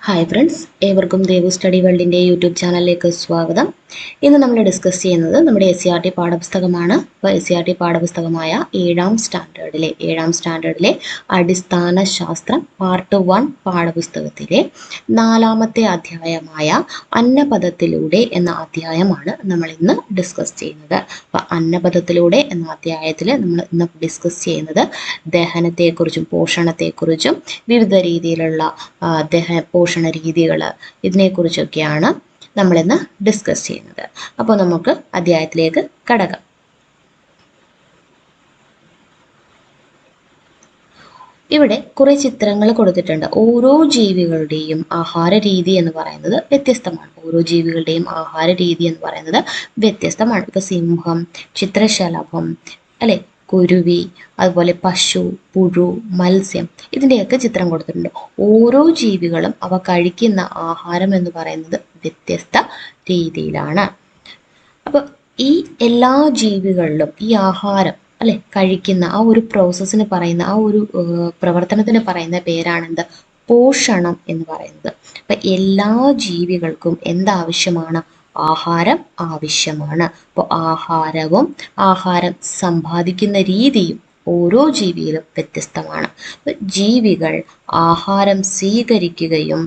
Hi friends, ഏവർക്കും Devu study വേൾഡിൻ്റെ YouTube ചാനലിലേക്ക് സ്വാഗതം. ഇന്ന് നമ്മൾ ഡിസ്കസ് ചെയ്യുന്നത് നമ്മുടെ SCERT പാഠപുസ്തകമാണ്. അപ്പോൾ SCERT പാഠപുസ്തകമായ ഏഴാം സ്റ്റാൻഡേർഡിലെ അടിസ്ഥാന ശാസ്ത്രം പാർട്ട് 1 പാഠപുസ്തകത്തിലെ 4ാമത്തെ അധ്യായമായ അന്നപദത്തിലൂടെ എന്ന അധ്യായമാണ് നമ്മൾ ഇന്ന് ഡിസ്കസ് ചെയ്യുന്നത്. അപ്പോൾ അന്നപദത്തിലൂടെ എന്ന അധ്യായത്തിൽ നമ്മൾ ഇന്ന് ഡിസ്കസ് ചെയ്യുന്നത് ദഹനത്തെക്കുറിച്ചും പോഷണത്തെക്കുറിച്ചും വിവിധ രീതിയിലുള്ള പോഷണ രീതികൾ ഇതിനെക്കുറിച്ചൊക്കെയാണ് നമ്മളിന്ന് ഡിസ്കസ് ചെയ്യുന്നത്. അപ്പോൾ നമുക്ക് അധ്യായത്തിലേക്ക് കടക്കാം. ഇവിടെ കുറെ ചിത്രങ്ങൾ കൊടുത്തിട്ടുണ്ട്. ഓരോ ജീവികളുടെയും ആഹാര രീതി എന്ന് പറയുന്നത് വ്യത്യസ്തമാണ്. ഇപ്പൊ സിംഹം, ചിത്രശലഭം, അല്ലെ, കുരുവി, അതുപോലെ പശു, പുഴു, മത്സ്യം, ഇതിൻ്റെയൊക്കെ ചിത്രം കൊടുത്തിട്ടുണ്ട്. ഓരോ ജീവികളും അവ കഴിക്കുന്ന ആഹാരം എന്ന് പറയുന്നത് വ്യത്യസ്ത രീതിയിലാണ്. അപ്പൊ ഈ എല്ലാ ജീവികളിലും ഈ ആഹാരം, അല്ലെ, കഴിക്കുന്ന ആ ഒരു പ്രോസസ്സിന് പറയുന്ന, ആ ഒരു പ്രവർത്തനത്തിന് പറയുന്ന പേരാണെന്ത്? പോഷണം എന്ന് പറയുന്നത്. അപ്പൊ എല്ലാ ജീവികൾക്കും എന്താവശ്യമാണ്? ആഹാരം ആവശ്യമാണ്. അപ്പോൾ ആഹാരം സമ്പാദിക്കുന്ന രീതിയും ഓരോ ജീവിയിലും വ്യത്യസ്തമാണ്. ജീവികൾ ആഹാരം സ്വീകരിക്കുകയും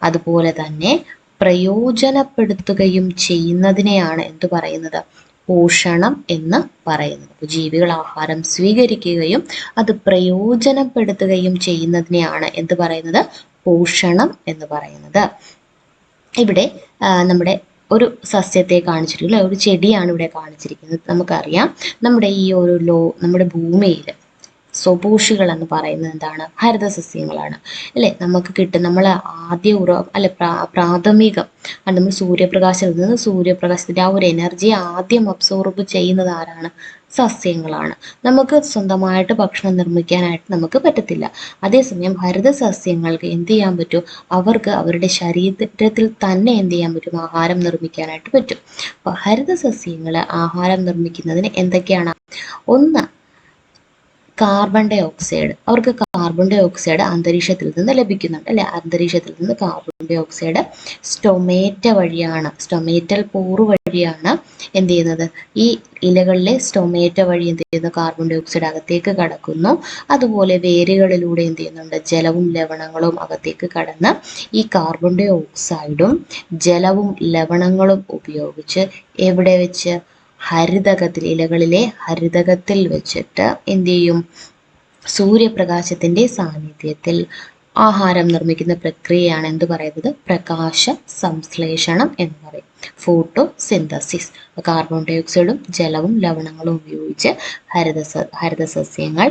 അതുപോലെ തന്നെ പ്രയോജനപ്പെടുത്തുകയും ചെയ്യുന്നതിനെയാണ് എന്തു പറയുന്നത്? പോഷണം എന്ന് പറയുന്നത്. അപ്പോൾ ജീവികൾ ആഹാരം സ്വീകരിക്കുകയും അത് പ്രയോജനപ്പെടുത്തുകയും ചെയ്യുന്നതിനെയാണ് എന്ത് പറയുന്നത്? പോഷണം എന്ന് പറയുന്നത്. ഇവിടെ നമ്മുടെ ഒരു സസ്യത്തെ കാണിച്ചിരിക്കുന്നു, ഒരു ചെടിയാണ് ഇവിടെ കാണിച്ചിരിക്കുന്നത്. നമുക്കറിയാം, നമ്മുടെ ഭൂമിയിൽ സ്വപോഷികൾ എന്ന് പറയുന്നത് എന്താണ്? ഹരിതസസ്യങ്ങളാണ്, അല്ലെ? നമുക്ക് കിട്ടും, നമ്മൾ ആദ്യ പ്രാഥമികം നമ്മൾ സൂര്യപ്രകാശത്തിന്റെ ആ ഒരു എനർജി ആദ്യം അബ്സോർബ് ചെയ്യുന്നത് ആരാണ്? സസ്യങ്ങളാണ്. നമുക്ക് സ്വന്തമായിട്ട് ഭക്ഷണം നിർമ്മിക്കാനായിട്ട് നമുക്ക് പറ്റത്തില്ല. അതേസമയം ഹരിതസസ്യങ്ങൾക്ക് എന്ത് ചെയ്യാൻ പറ്റും? അവർക്ക് അവരുടെ ശരീരത്തിൽ തന്നെ എന്ത് ചെയ്യാൻ പറ്റും? ആഹാരം നിർമ്മിക്കാനായിട്ട് പറ്റും. അപ്പൊ ഹരിതസസ്യങ്ങൾ ആഹാരം നിർമ്മിക്കുന്നതിന് എന്തൊക്കെയാണ്? ഒന്ന്, കാർബൺ ഡൈ ഓക്സൈഡ്. അവർക്ക് കാർബൺ ഡൈ ഓക്സൈഡ് അന്തരീക്ഷത്തിൽ നിന്ന് ലഭിക്കുന്നുണ്ട്, അല്ലെ? അന്തരീക്ഷത്തിൽ നിന്ന് കാർബൺ ഡൈ ഓക്സൈഡ് സ്റ്റൊമേറ്റൽ പോറ് വഴിയാണ് എന്ത് ചെയ്യുന്നത്? ഈ ഇലകളിലെ സ്റ്റൊമേറ്റ വഴി എന്ത് ചെയ്യുന്നു? കാർബൺ ഡൈ ഓക്സൈഡ് അകത്തേക്ക് കടക്കുന്നു. അതുപോലെ വേരുകളിലൂടെ എന്ത് ചെയ്യുന്നുണ്ട്? ജലവും ലവണങ്ങളും അകത്തേക്ക് കടന്ന് ഈ കാർബൺ ഡൈ ഓക്സൈഡും ജലവും ലവണങ്ങളും ഉപയോഗിച്ച് എവിടെ വെച്ച്? ഇലകളിലെ ഹരിതകത്തിൽ വെച്ചിട്ട് എന്ത് ചെയ്യും? സൂര്യപ്രകാശത്തിന്റെ സാന്നിധ്യത്തിൽ ആഹാരം നിർമ്മിക്കുന്ന പ്രക്രിയയാണ് എന്ത് പറയുന്നത്? പ്രകാശ സംശ്ലേഷണം എന്ന് പറയും, ഫോട്ടോസിന്തസിസ്. കാർബൺ ഡൈ ഓക്സൈഡും ജലവും ലവണങ്ങളും ഉപയോഗിച്ച് ഹരിതസസ്യങ്ങൾ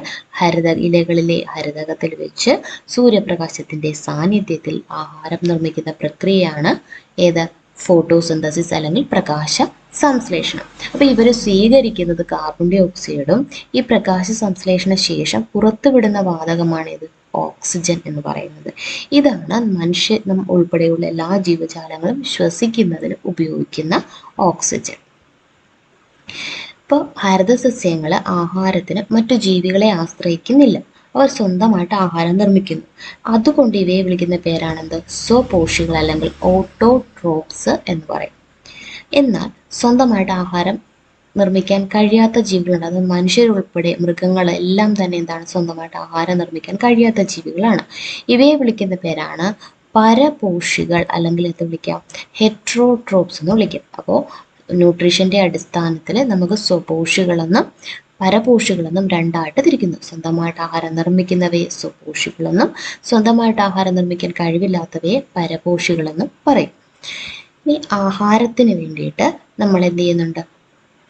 ഇലകളിലെ ഹരിതകത്തിൽ വെച്ച് സൂര്യപ്രകാശത്തിന്റെ സാന്നിധ്യത്തിൽ ആഹാരം നിർമ്മിക്കുന്ന പ്രക്രിയയാണ് ഏത്? ഫോട്ടോസിന്തസിസ് അല്ലെങ്കിൽ പ്രകാശ സംശ്ലേഷണം. അപ്പൊ ഇവര് സ്വീകരിക്കുന്നത് കാർബൺ ഡൈ ഓക്സൈഡും ഈ പ്രകാശ സംശ്ലേഷണ ശേഷം പുറത്തുവിടുന്ന വാതകമാണ് ഇത്? ഓക്സിജൻ എന്ന് പറയുന്നത്. ഇതാണ് മനുഷ്യൻ ഉൾപ്പെടെയുള്ള എല്ലാ ജീവജാലങ്ങളും ശ്വസിക്കുന്നതിന് ഉപയോഗിക്കുന്ന ഓക്സിജൻ. ഇപ്പോൾ ഹരിതസസ്യങ്ങൾ ആഹാരത്തിന് മറ്റു ജീവികളെ ആശ്രയിക്കുന്നില്ല, അവർ സ്വന്തമായിട്ട് ആഹാരം നിർമ്മിക്കുന്നു. അതുകൊണ്ട് ഇവയെ വിളിക്കുന്ന പേരാണെന്ത്? സ്വപോഷികൾ അല്ലെങ്കിൽ ഓട്ടോട്രോപ്സ് എന്ന് പറയും. എന്നാൽ സ്വന്തമായിട്ട് ആഹാരം നിർമ്മിക്കാൻ കഴിയാത്ത ജീവികളുണ്ട്. അത് മനുഷ്യരുൾപ്പെടെ മൃഗങ്ങളെല്ലാം തന്നെ എന്താണ്? സ്വന്തമായിട്ട് ആഹാരം നിർമ്മിക്കാൻ കഴിയാത്ത ജീവികളാണ്. ഇവയെ വിളിക്കുന്ന പേരാണ് പരപോഷികൾ, അല്ലെങ്കിൽ എന്ത് വിളിക്കാം? ഹെട്രോട്രോപ്സ് എന്ന് വിളിക്കാം. അപ്പോൾ ന്യൂട്രീഷന്റെ അടിസ്ഥാനത്തിൽ നമുക്ക് സ്വപോഷികളെന്നും പരപോഷികളെന്നും രണ്ടായിട്ട് തിരിക്കുന്നു. സ്വന്തമായിട്ട് ആഹാരം നിർമ്മിക്കുന്നവയെ സ്വപോഷികളെന്നും സ്വന്തമായിട്ട് ആഹാരം നിർമ്മിക്കാൻ കഴിവില്ലാത്തവയെ പരപോഷികളെന്നും പറയും. ഈ ആഹാരത്തിന് വേണ്ടിയിട്ട് നമ്മൾ എന്ത് ചെയ്യുന്നുണ്ട്?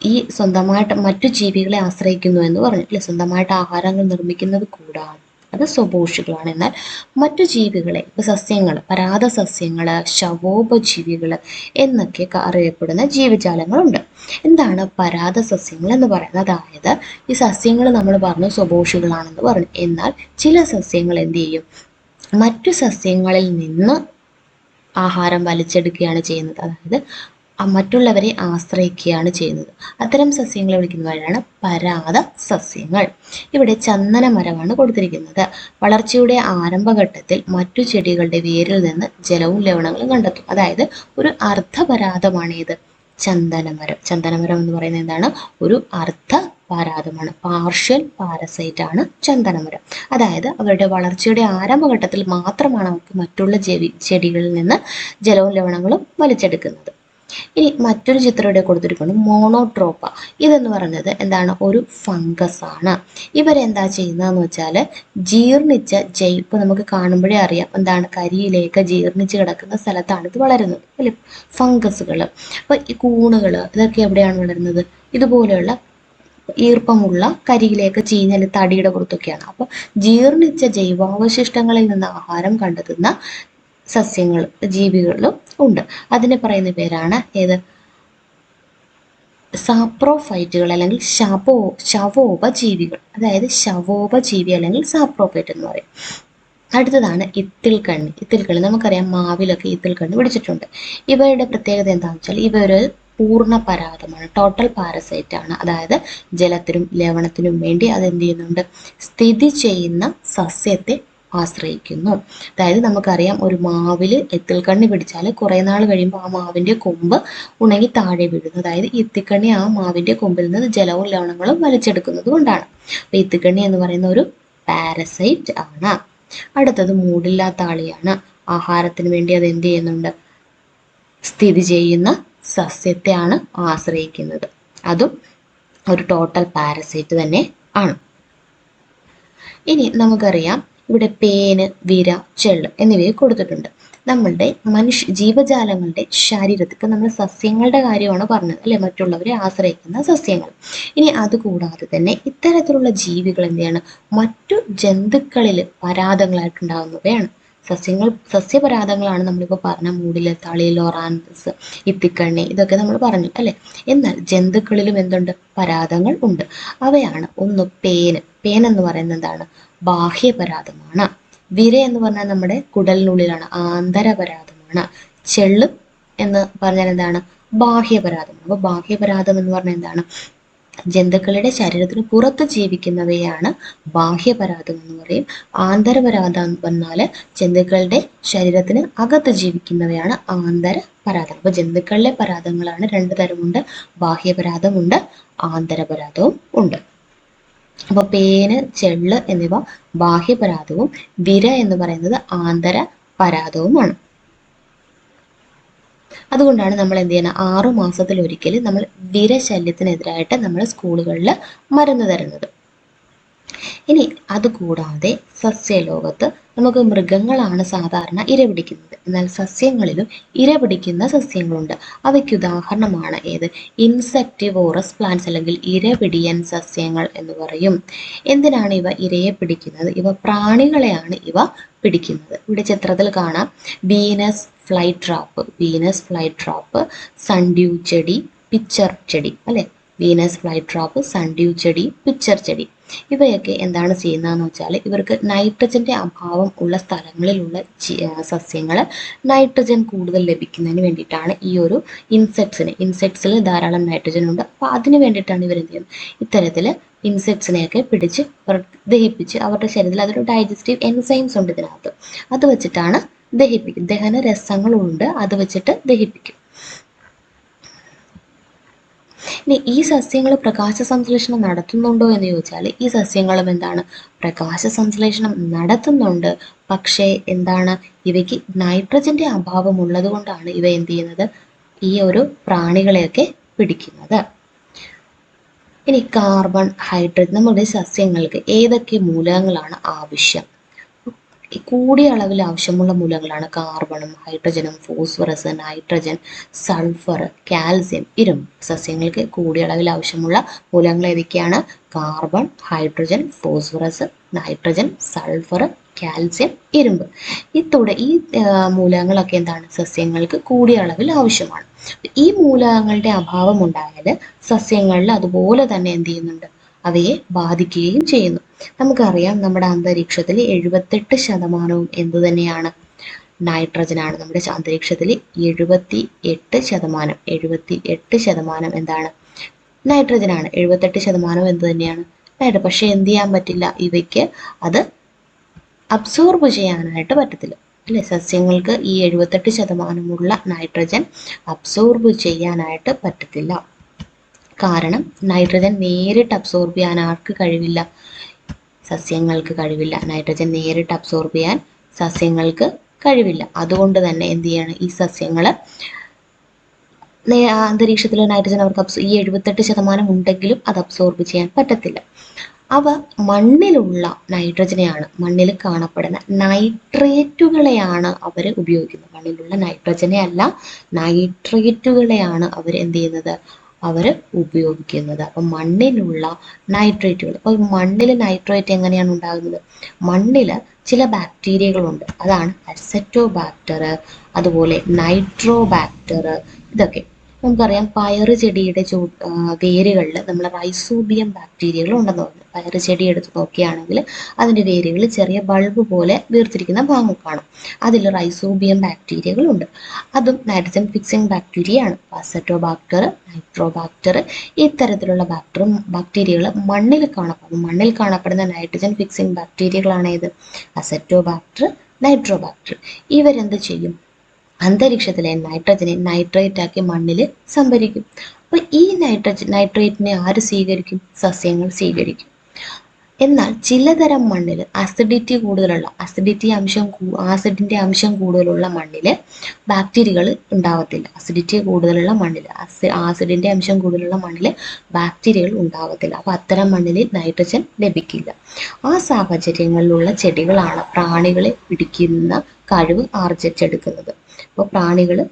ഈ സ്വന്തമായിട്ട് മറ്റു ജീവികളെ ആശ്രയിക്കുന്നു എന്ന് പറഞ്ഞിട്ടില്ല. സ്വന്തമായിട്ട് ആഹാരങ്ങൾ നിർമ്മിക്കുന്നത് കൂടാതെ അത് സ്വപോഷികളാണ്. എന്നാൽ മറ്റു ജീവികളെ, ഇപ്പൊ സസ്യങ്ങൾ, പരാദസസ്യങ്ങള്, ശവോപജീവികള് എന്നൊക്കെ അറിയപ്പെടുന്ന ജീവജാലങ്ങളുണ്ട്. എന്താണ് പരാദസസ്യങ്ങൾ എന്ന് പറയുന്നത്? അതായത് ഈ സസ്യങ്ങൾ നമ്മൾ പറഞ്ഞു സ്വപോഷികളാണെന്ന് പറഞ്ഞു. എന്നാൽ ചില സസ്യങ്ങൾ എന്ത് ചെയ്യും? മറ്റു സസ്യങ്ങളിൽ നിന്ന് ആഹാരം വലിച്ചെടുക്കുകയാണ് ചെയ്യുന്നത്. അതായത് മറ്റുള്ളവരെ ആശ്രയിക്കുകയാണ് ചെയ്യുന്നത്. അത്തരം സസ്യങ്ങളെ വിളിക്കുന്നവരാണ് പരാത സസ്യങ്ങൾ. ഇവിടെ ചന്ദനമരമാണ് കൊടുത്തിരിക്കുന്നത്. വളർച്ചയുടെ ആരംഭഘട്ടത്തിൽ മറ്റു ചെടികളുടെ വേരിൽ നിന്ന് ജലവും ലവണങ്ങളും കണ്ടെത്തും. അതായത് ഒരു അർദ്ധപരാതമാണ് ഇത് ചന്ദനമരം. ചന്ദനമരം എന്ന് പറയുന്നത് എന്താണ്? ഒരു അർദ്ധപരാതമാണ്, പാർഷ്യൽ പാരസൈറ്റ് ആണ് ചന്ദനമരം. അതായത് അവരുടെ വളർച്ചയുടെ ആരംഭഘട്ടത്തിൽ മാത്രമാണ് അവർക്ക് മറ്റുള്ള ചെടികളിൽ നിന്ന് ജലവും ലവണങ്ങളും വലിച്ചെടുക്കുന്നത്. ഇനി മറ്റൊരു ചിത്രം ഇവിടെ കൊടുത്തിരിക്കുന്നത് മോണോട്രോപ്പ. ഇതെന്ന് പറയുന്നത് എന്താണ്? ഒരു ഫംഗസ് ആണ്. ഇവരെന്താ ചെയ്യുന്നതെന്ന് വെച്ചാൽ ജീർണിച്ച ഇപ്പൊ നമുക്ക് കാണുമ്പോഴേ അറിയാം എന്താണ്, കരിയിലേക്ക് ജീർണിച്ച് കിടക്കുന്ന സ്ഥലത്താണ് ഇത് വളരുന്നത് അല്ലെ, ഫംഗസുകൾ. അപ്പൊ ഈ കൂണുകൾ ഇതൊക്കെ എവിടെയാണ് വളരുന്നത്? ഇതുപോലെയുള്ള ഈർപ്പമുള്ള കരിയിലേക്ക് ചീഞ്ഞല് തടിയുടെ പുറത്തൊക്കെയാണ്. അപ്പൊ ജീർണിച്ച ജൈവാവശിഷ്ടങ്ങളിൽ നിന്ന് ആഹാരം കണ്ടെത്തുന്ന സസ്യങ്ങൾ ജീവികളും ഉണ്ട്. അതിനെ പറയുന്ന പേരാണ് ഏത്? സാപ്രോഫൈറ്റുകൾ അല്ലെങ്കിൽ ശവോപജീവികൾ. അതായത് ശവോപജീവി അല്ലെങ്കിൽ സാപ്രോഫൈറ്റ് എന്ന് പറയും. അടുത്തതാണ് ഇത്തിൽക്കണ്ണി. ഇത്തിൽക്കണ്ണി നമുക്കറിയാം, മാവിലൊക്കെ ഇത്തിൽക്കണ്ണി പിടിച്ചിട്ടുണ്ട്. ഇവയുടെ പ്രത്യേകത എന്താണെന്ന് വെച്ചാൽ ഇവയൊരു പൂർണ്ണ പരാതമാണ്, ടോട്ടൽ പാരസൈറ്റ് ആണ്. അതായത് ജലത്തിനും ലവണത്തിനും വേണ്ടി അത് എന്ത് ചെയ്യുന്നുണ്ട്? സ്ഥിതി ചെയ്യുന്ന സസ്യത്തെ ആശ്രയിക്കുന്നു. അതായത് നമുക്കറിയാം, ഒരു മാവിൽ എത്തിൽക്കണ്ണി പിടിച്ചാൽ കുറെ നാൾ കഴിയുമ്പോൾ ആ മാവിന്റെ കൊമ്പ് ഉണങ്ങി താഴെ വീഴുന്നു. അതായത് ഇത്തിക്കണ്ണി ആ മാവിന്റെ കൊമ്പിൽ നിന്ന് ജലവും ലവണങ്ങളും വലിച്ചെടുക്കുന്നത് കൊണ്ടാണ്. അപ്പൊ ഇത്തിക്കണ്ണി എന്ന് പറയുന്ന ഒരു പാരസൈറ്റ് ആണ്. അടുത്തത് മൂടില്ലാത്ത ആളിയാണ്. ആഹാരത്തിന് വേണ്ടി അത് എന്ത് ചെയ്യുന്നുണ്ട്? സ്ഥിതി ചെയ്യുന്ന സസ്യത്തെയാണ് ആശ്രയിക്കുന്നത്. അതും ഒരു ടോട്ടൽ പാരസൈറ്റ് തന്നെ ആണ്. ഇനി നമുക്കറിയാം ഇവിടെ പേന്, വിര, ചെള്ള് എന്നിവയെ കൊടുത്തിട്ടുണ്ട്. നമ്മളുടെ ജീവജാലങ്ങളുടെ ശരീരത്തിൽ, ഇപ്പൊ നമ്മൾ സസ്യങ്ങളുടെ കാര്യമാണ് പറഞ്ഞത് അല്ലെ, മറ്റുള്ളവരെ ആശ്രയിക്കുന്ന സസ്യങ്ങൾ. ഇനി അതുകൂടാതെ തന്നെ ഇത്തരത്തിലുള്ള ജീവികൾ എന്തെയാണ്? മറ്റു ജന്തുക്കളിൽ പരാതങ്ങളായിട്ടുണ്ടാകുന്നവയാണ്. സസ്യപരാതങ്ങളാണ് നമ്മളിപ്പോൾ പറഞ്ഞ മൂടിലത്താളി, ലോറാന്തസ്, ഇത്തിക്കണ്ണി, ഇതൊക്കെ നമ്മൾ പറഞ്ഞു അല്ലെ. എന്നാൽ ജന്തുക്കളിലും എന്തുണ്ട്? പരാതങ്ങൾ ഉണ്ട്. അവയാണ് ഒന്ന് പേൻ എന്ന് പറയുന്നത് എന്താണ്? ബാഹ്യപരാതമാണ്. വിര എന്ന് പറഞ്ഞാൽ നമ്മുടെ കുടലിനുള്ളിലാണ്, ആന്തരപരാതമാണ്. ചെള്ള് എന്ന് പറഞ്ഞാൽ എന്താണ്? ബാഹ്യപരാതമാണ്. അപ്പൊ ബാഹ്യപരാതം എന്ന് പറഞ്ഞാൽ എന്താണ്? ജന്തുക്കളുടെ ശരീരത്തിന് പുറത്ത് ജീവിക്കുന്നവയാണ് ബാഹ്യപരാതം എന്ന് പറയും. ആന്തരപരാതം എന്ന് പറഞ്ഞാല് ജന്തുക്കളുടെ ശരീരത്തിന് അകത്ത് ജീവിക്കുന്നവയാണ് ആന്തരപരാതം. അപ്പൊ ജന്തുക്കളിലെ പരാതങ്ങളാണ് രണ്ട് തരമുണ്ട്, ബാഹ്യപരാതമുണ്ട്, ആന്തരപരാതവും ഉണ്ട്. അപ്പൊ പേന്, ചെള്ള് എന്നിവ ബാഹ്യപരാതവും വിര എന്ന് പറയുന്നത് ആന്തരപരാതവുമാണ്. അതുകൊണ്ടാണ് നമ്മൾ എന്ത് ചെയ്യുന്നത്? 6 മാസത്തിലൊരിക്കൽ നമ്മൾ വിരശല്യത്തിനെതിരായിട്ട് നമ്മൾ സ്കൂളുകളിൽ മരുന്ന് തരുന്നത്. ഇനി അതുകൂടാതെ സസ്യലോകത്ത് നമുക്ക് മൃഗങ്ങളാണ് സാധാരണ ഇരപിടിക്കുന്നത്. എന്നാൽ സസ്യങ്ങളിലും ഇരപിടിക്കുന്ന സസ്യങ്ങളുണ്ട്. അവയ്ക്ക് ഉദാഹരണമാണ് ഏത്? ഇൻസെക്ടിവോറസ് പ്ലാന്റ്സ് അല്ലെങ്കിൽ ഇരപിടിയൻ സസ്യങ്ങൾ എന്ന് പറയും. എന്തിനാണ് ഇവ ഇരയെ പിടിക്കുന്നത്? ഇവ പ്രാണികളെയാണ് ഇവ പിടിക്കുന്നത്. ഇവിടെ ചിത്രത്തിൽ കാണാം വീനസ് ഫ്ലൈ ട്രാപ്പ്, സൺഡ്യൂ ചെടി, പിച്ചർ ചെടി അല്ലെ. വീനസ് ഫ്ലൈ ട്രാപ്പ്, സൺഡ്യൂ ചെടി, പിച്ചർ ചെടി ഇവയൊക്കെ എന്താണ് ചെയ്യുന്നതെന്ന് വെച്ചാൽ ഇവർക്ക് നൈട്രജന്റെ അഭാവം ഉള്ള സ്ഥലങ്ങളിലുള്ള സസ്യങ്ങൾ നൈട്രജൻ കൂടുതൽ ലഭിക്കുന്നതിന് വേണ്ടിയിട്ടാണ് ഈ ഒരു ഇൻസെക്ട്സിൽ ധാരാളം നൈട്രജൻ ഉണ്ട്. അപ്പോൾ അതിന് വേണ്ടിയിട്ടാണ് ഇവർ എന്ത് ചെയ്യുന്നത്? ഇത്തരത്തിൽ ഇൻസെക്ട്സിനെയൊക്കെ പിടിച്ച് ദഹിപ്പിച്ച് അവരുടെ ശരീരത്തിൽ അതൊരു ഡൈജസ്റ്റീവ് എൻസൈംസ് ഉണ്ട് ഇതിനകത്ത്, അത് വെച്ചിട്ടാണ് ദഹിപ്പിക്കും. ദഹന രസങ്ങളുണ്ട്, അത് വെച്ചിട്ട് ദഹിപ്പിക്കും. ഇനി ഈ സസ്യങ്ങൾ പ്രകാശ സംശ്ലേഷണം നടത്തുന്നുണ്ടോ എന്ന് ചോദിച്ചാൽ ഈ സസ്യങ്ങളും എന്താണ്? പ്രകാശ സംശ്ലേഷണം നടത്തുന്നുണ്ട്. പക്ഷേ എന്താണ്? ഇവയ്ക്ക് നൈട്രജന്റെ അഭാവം ഉള്ളത് കൊണ്ടാണ് ഇവ എന്ത് ചെയ്യുന്നത്? ഈ ഒരു പ്രാണികളെയൊക്കെ പിടിക്കുന്നത്. ഇനി കാർബൺ, ഹൈഡ്രജൻ, നമ്മുടെ സസ്യങ്ങൾക്ക് ഏതൊക്കെ മൂലകങ്ങളാണ് ആവശ്യം? കൂടിയ അളവിൽ ആവശ്യമുള്ള മൂലകങ്ങളാണ് കാർബണും, ഹൈഡ്രജനും, ഫോസ്ഫറസ്, നൈട്രജൻ, സൾഫർ, കാൽസ്യം, ഇരുമ്പ്. സസ്യങ്ങൾക്ക് കൂടിയ അളവിൽ ആവശ്യമുള്ള മൂലകങ്ങൾ ഏതൊക്കെയാണ്? Carbon, hydrogen, phosphorus, nitrogen, sulphur, calcium, ഇരുമ്പ്. ഈ മൂലകങ്ങളൊക്കെ എന്താണ്? സസ്യങ്ങൾക്ക് കൂടിയ അളവിൽ ആവശ്യമാണ്. ഈ മൂലകങ്ങളുടെ അഭാവം ഉണ്ടായാൽ സസ്യങ്ങളിൽ അതുപോലെ തന്നെ എന്ത് ചെയ്യുന്നുണ്ട്? അവയെ ബാധിക്കുകയും ചെയ്യുന്നു. നമുക്കറിയാം നമ്മുടെ അന്തരീക്ഷത്തിൽ 78% എന്തു തന്നെയാണ്? നൈട്രജനാണ്. നമ്മുടെ അന്തരീക്ഷത്തിൽ 78% എന്താണ്? നൈട്രജനാണ്. 78% എന്ത് തന്നെയാണ്? നൈട്രജൻ. പക്ഷെ എന്ത് ചെയ്യാൻ പറ്റില്ല? ഇവയ്ക്ക് അത് അബ്സോർബ് ചെയ്യാനായിട്ട് പറ്റത്തില്ല അല്ലെ? സസ്യങ്ങൾക്ക് ഈ 78% നൈട്രജൻ അബ്സോർബ് ചെയ്യാനായിട്ട് പറ്റത്തില്ല. കാരണം നൈട്രജൻ നേരിട്ട് അബ്സോർബ് ചെയ്യാൻ ആർക്ക് കഴിവില്ല? സസ്യങ്ങൾക്ക് കഴിവില്ല. നൈട്രജൻ നേരിട്ട് അബ്സോർബ് ചെയ്യാൻ സസ്യങ്ങൾക്ക് കഴിവില്ല. അതുകൊണ്ട് തന്നെ എന്ത് ചെയ്യാണ്? ഈ സസ്യങ്ങൾ അന്തരീക്ഷത്തിലെ നൈട്രജൻ അവർക്ക് ഈ 78% ഉണ്ടെങ്കിലും അത് അബ്സോർബ് ചെയ്യാൻ പറ്റത്തില്ല. അവ മണ്ണിലുള്ള നൈട്രജനെയാണ്, മണ്ണിൽ കാണപ്പെടുന്ന നൈട്രേറ്റുകളെയാണ് അവർ ഉപയോഗിക്കുന്നത്. മണ്ണിലുള്ള നൈട്രജനെ അല്ല, നൈട്രേറ്റുകളെയാണ് അവർ എന്ത് ചെയ്യുന്നത്? അവർ ഉപയോഗിക്കുന്നത്. അപ്പം മണ്ണിലുള്ള നൈട്രേറ്റുകൾ. അപ്പോൾ മണ്ണിൽ നൈട്രേറ്റ് എങ്ങനെയാണ് ഉണ്ടാകുന്നത്? മണ്ണിൽ ചില ബാക്ടീരിയകളുണ്ട്. അതാണ് അസറ്റോബാക്ടർ, അതുപോലെ നൈട്രോബാക്ടർ. ഇതൊക്കെ നമുക്കറിയാം. പയറ് ചെടിയുടെ വേരുകളിൽ നമ്മൾ റൈസോബിയം ബാക്ടീരിയകൾ ഉണ്ടെന്ന് പറഞ്ഞു. പയറ് ചെടി എടുത്ത് നോക്കുകയാണെങ്കിൽ അതിൻ്റെ വേരുകൾ ചെറിയ ബൾബ് പോലെ വീർത്തിരിക്കുന്ന ഭാഗം കാണും. അതിൽ റൈസോബിയം ബാക്ടീരിയകളുണ്ട്. അതും നൈട്രജൻ ഫിക്സിംഗ് ബാക്ടീരിയയാണ്. അസറ്റോബാക്ടർ, നൈട്രോബാക്ടർ, ഇത്തരത്തിലുള്ള ബാക്ടീരിയകൾ മണ്ണിൽ കാണപ്പെടും. മണ്ണിൽ കാണപ്പെടുന്ന നൈട്രജൻ ഫിക്സിംഗ് ബാക്ടീരിയകളാണ് ഏത്? Acetobacter, Nitrobacter. ഇവരെന്ത് ചെയ്യും? അന്തരീക്ഷത്തിലെ നൈട്രജനെ നൈട്രേറ്റ് ആക്കി മണ്ണിൽ സംഭരിക്കും. അപ്പോൾ ഈ നൈട്രേറ്റിനെ ആര് സ്വീകരിക്കും? സസ്യങ്ങൾ സ്വീകരിക്കും. എന്നാൽ ചിലതരം മണ്ണിൽ അസിഡിറ്റി കൂടുതലുള്ള, ആസിഡിന്റെ അംശം കൂടുതലുള്ള മണ്ണിൽ ബാക്ടീരിയകൾ ഉണ്ടാവത്തില്ല. ആസിഡിന്റെ അംശം കൂടുതലുള്ള മണ്ണിൽ ബാക്ടീരിയകൾ ഉണ്ടാവത്തില്ല. അപ്പോൾ അത്തരം മണ്ണിൽ നൈട്രജൻ ലഭിക്കില്ല. ആ സാഹചര്യങ്ങളിലുള്ള ചെടികളാണ് പ്രാണികളെ പിടിക്കുന്ന കഴിവ് ആർജിച്ചെടുക്കുന്നത്. അപ്പോൾ പ്രാണികളുടെ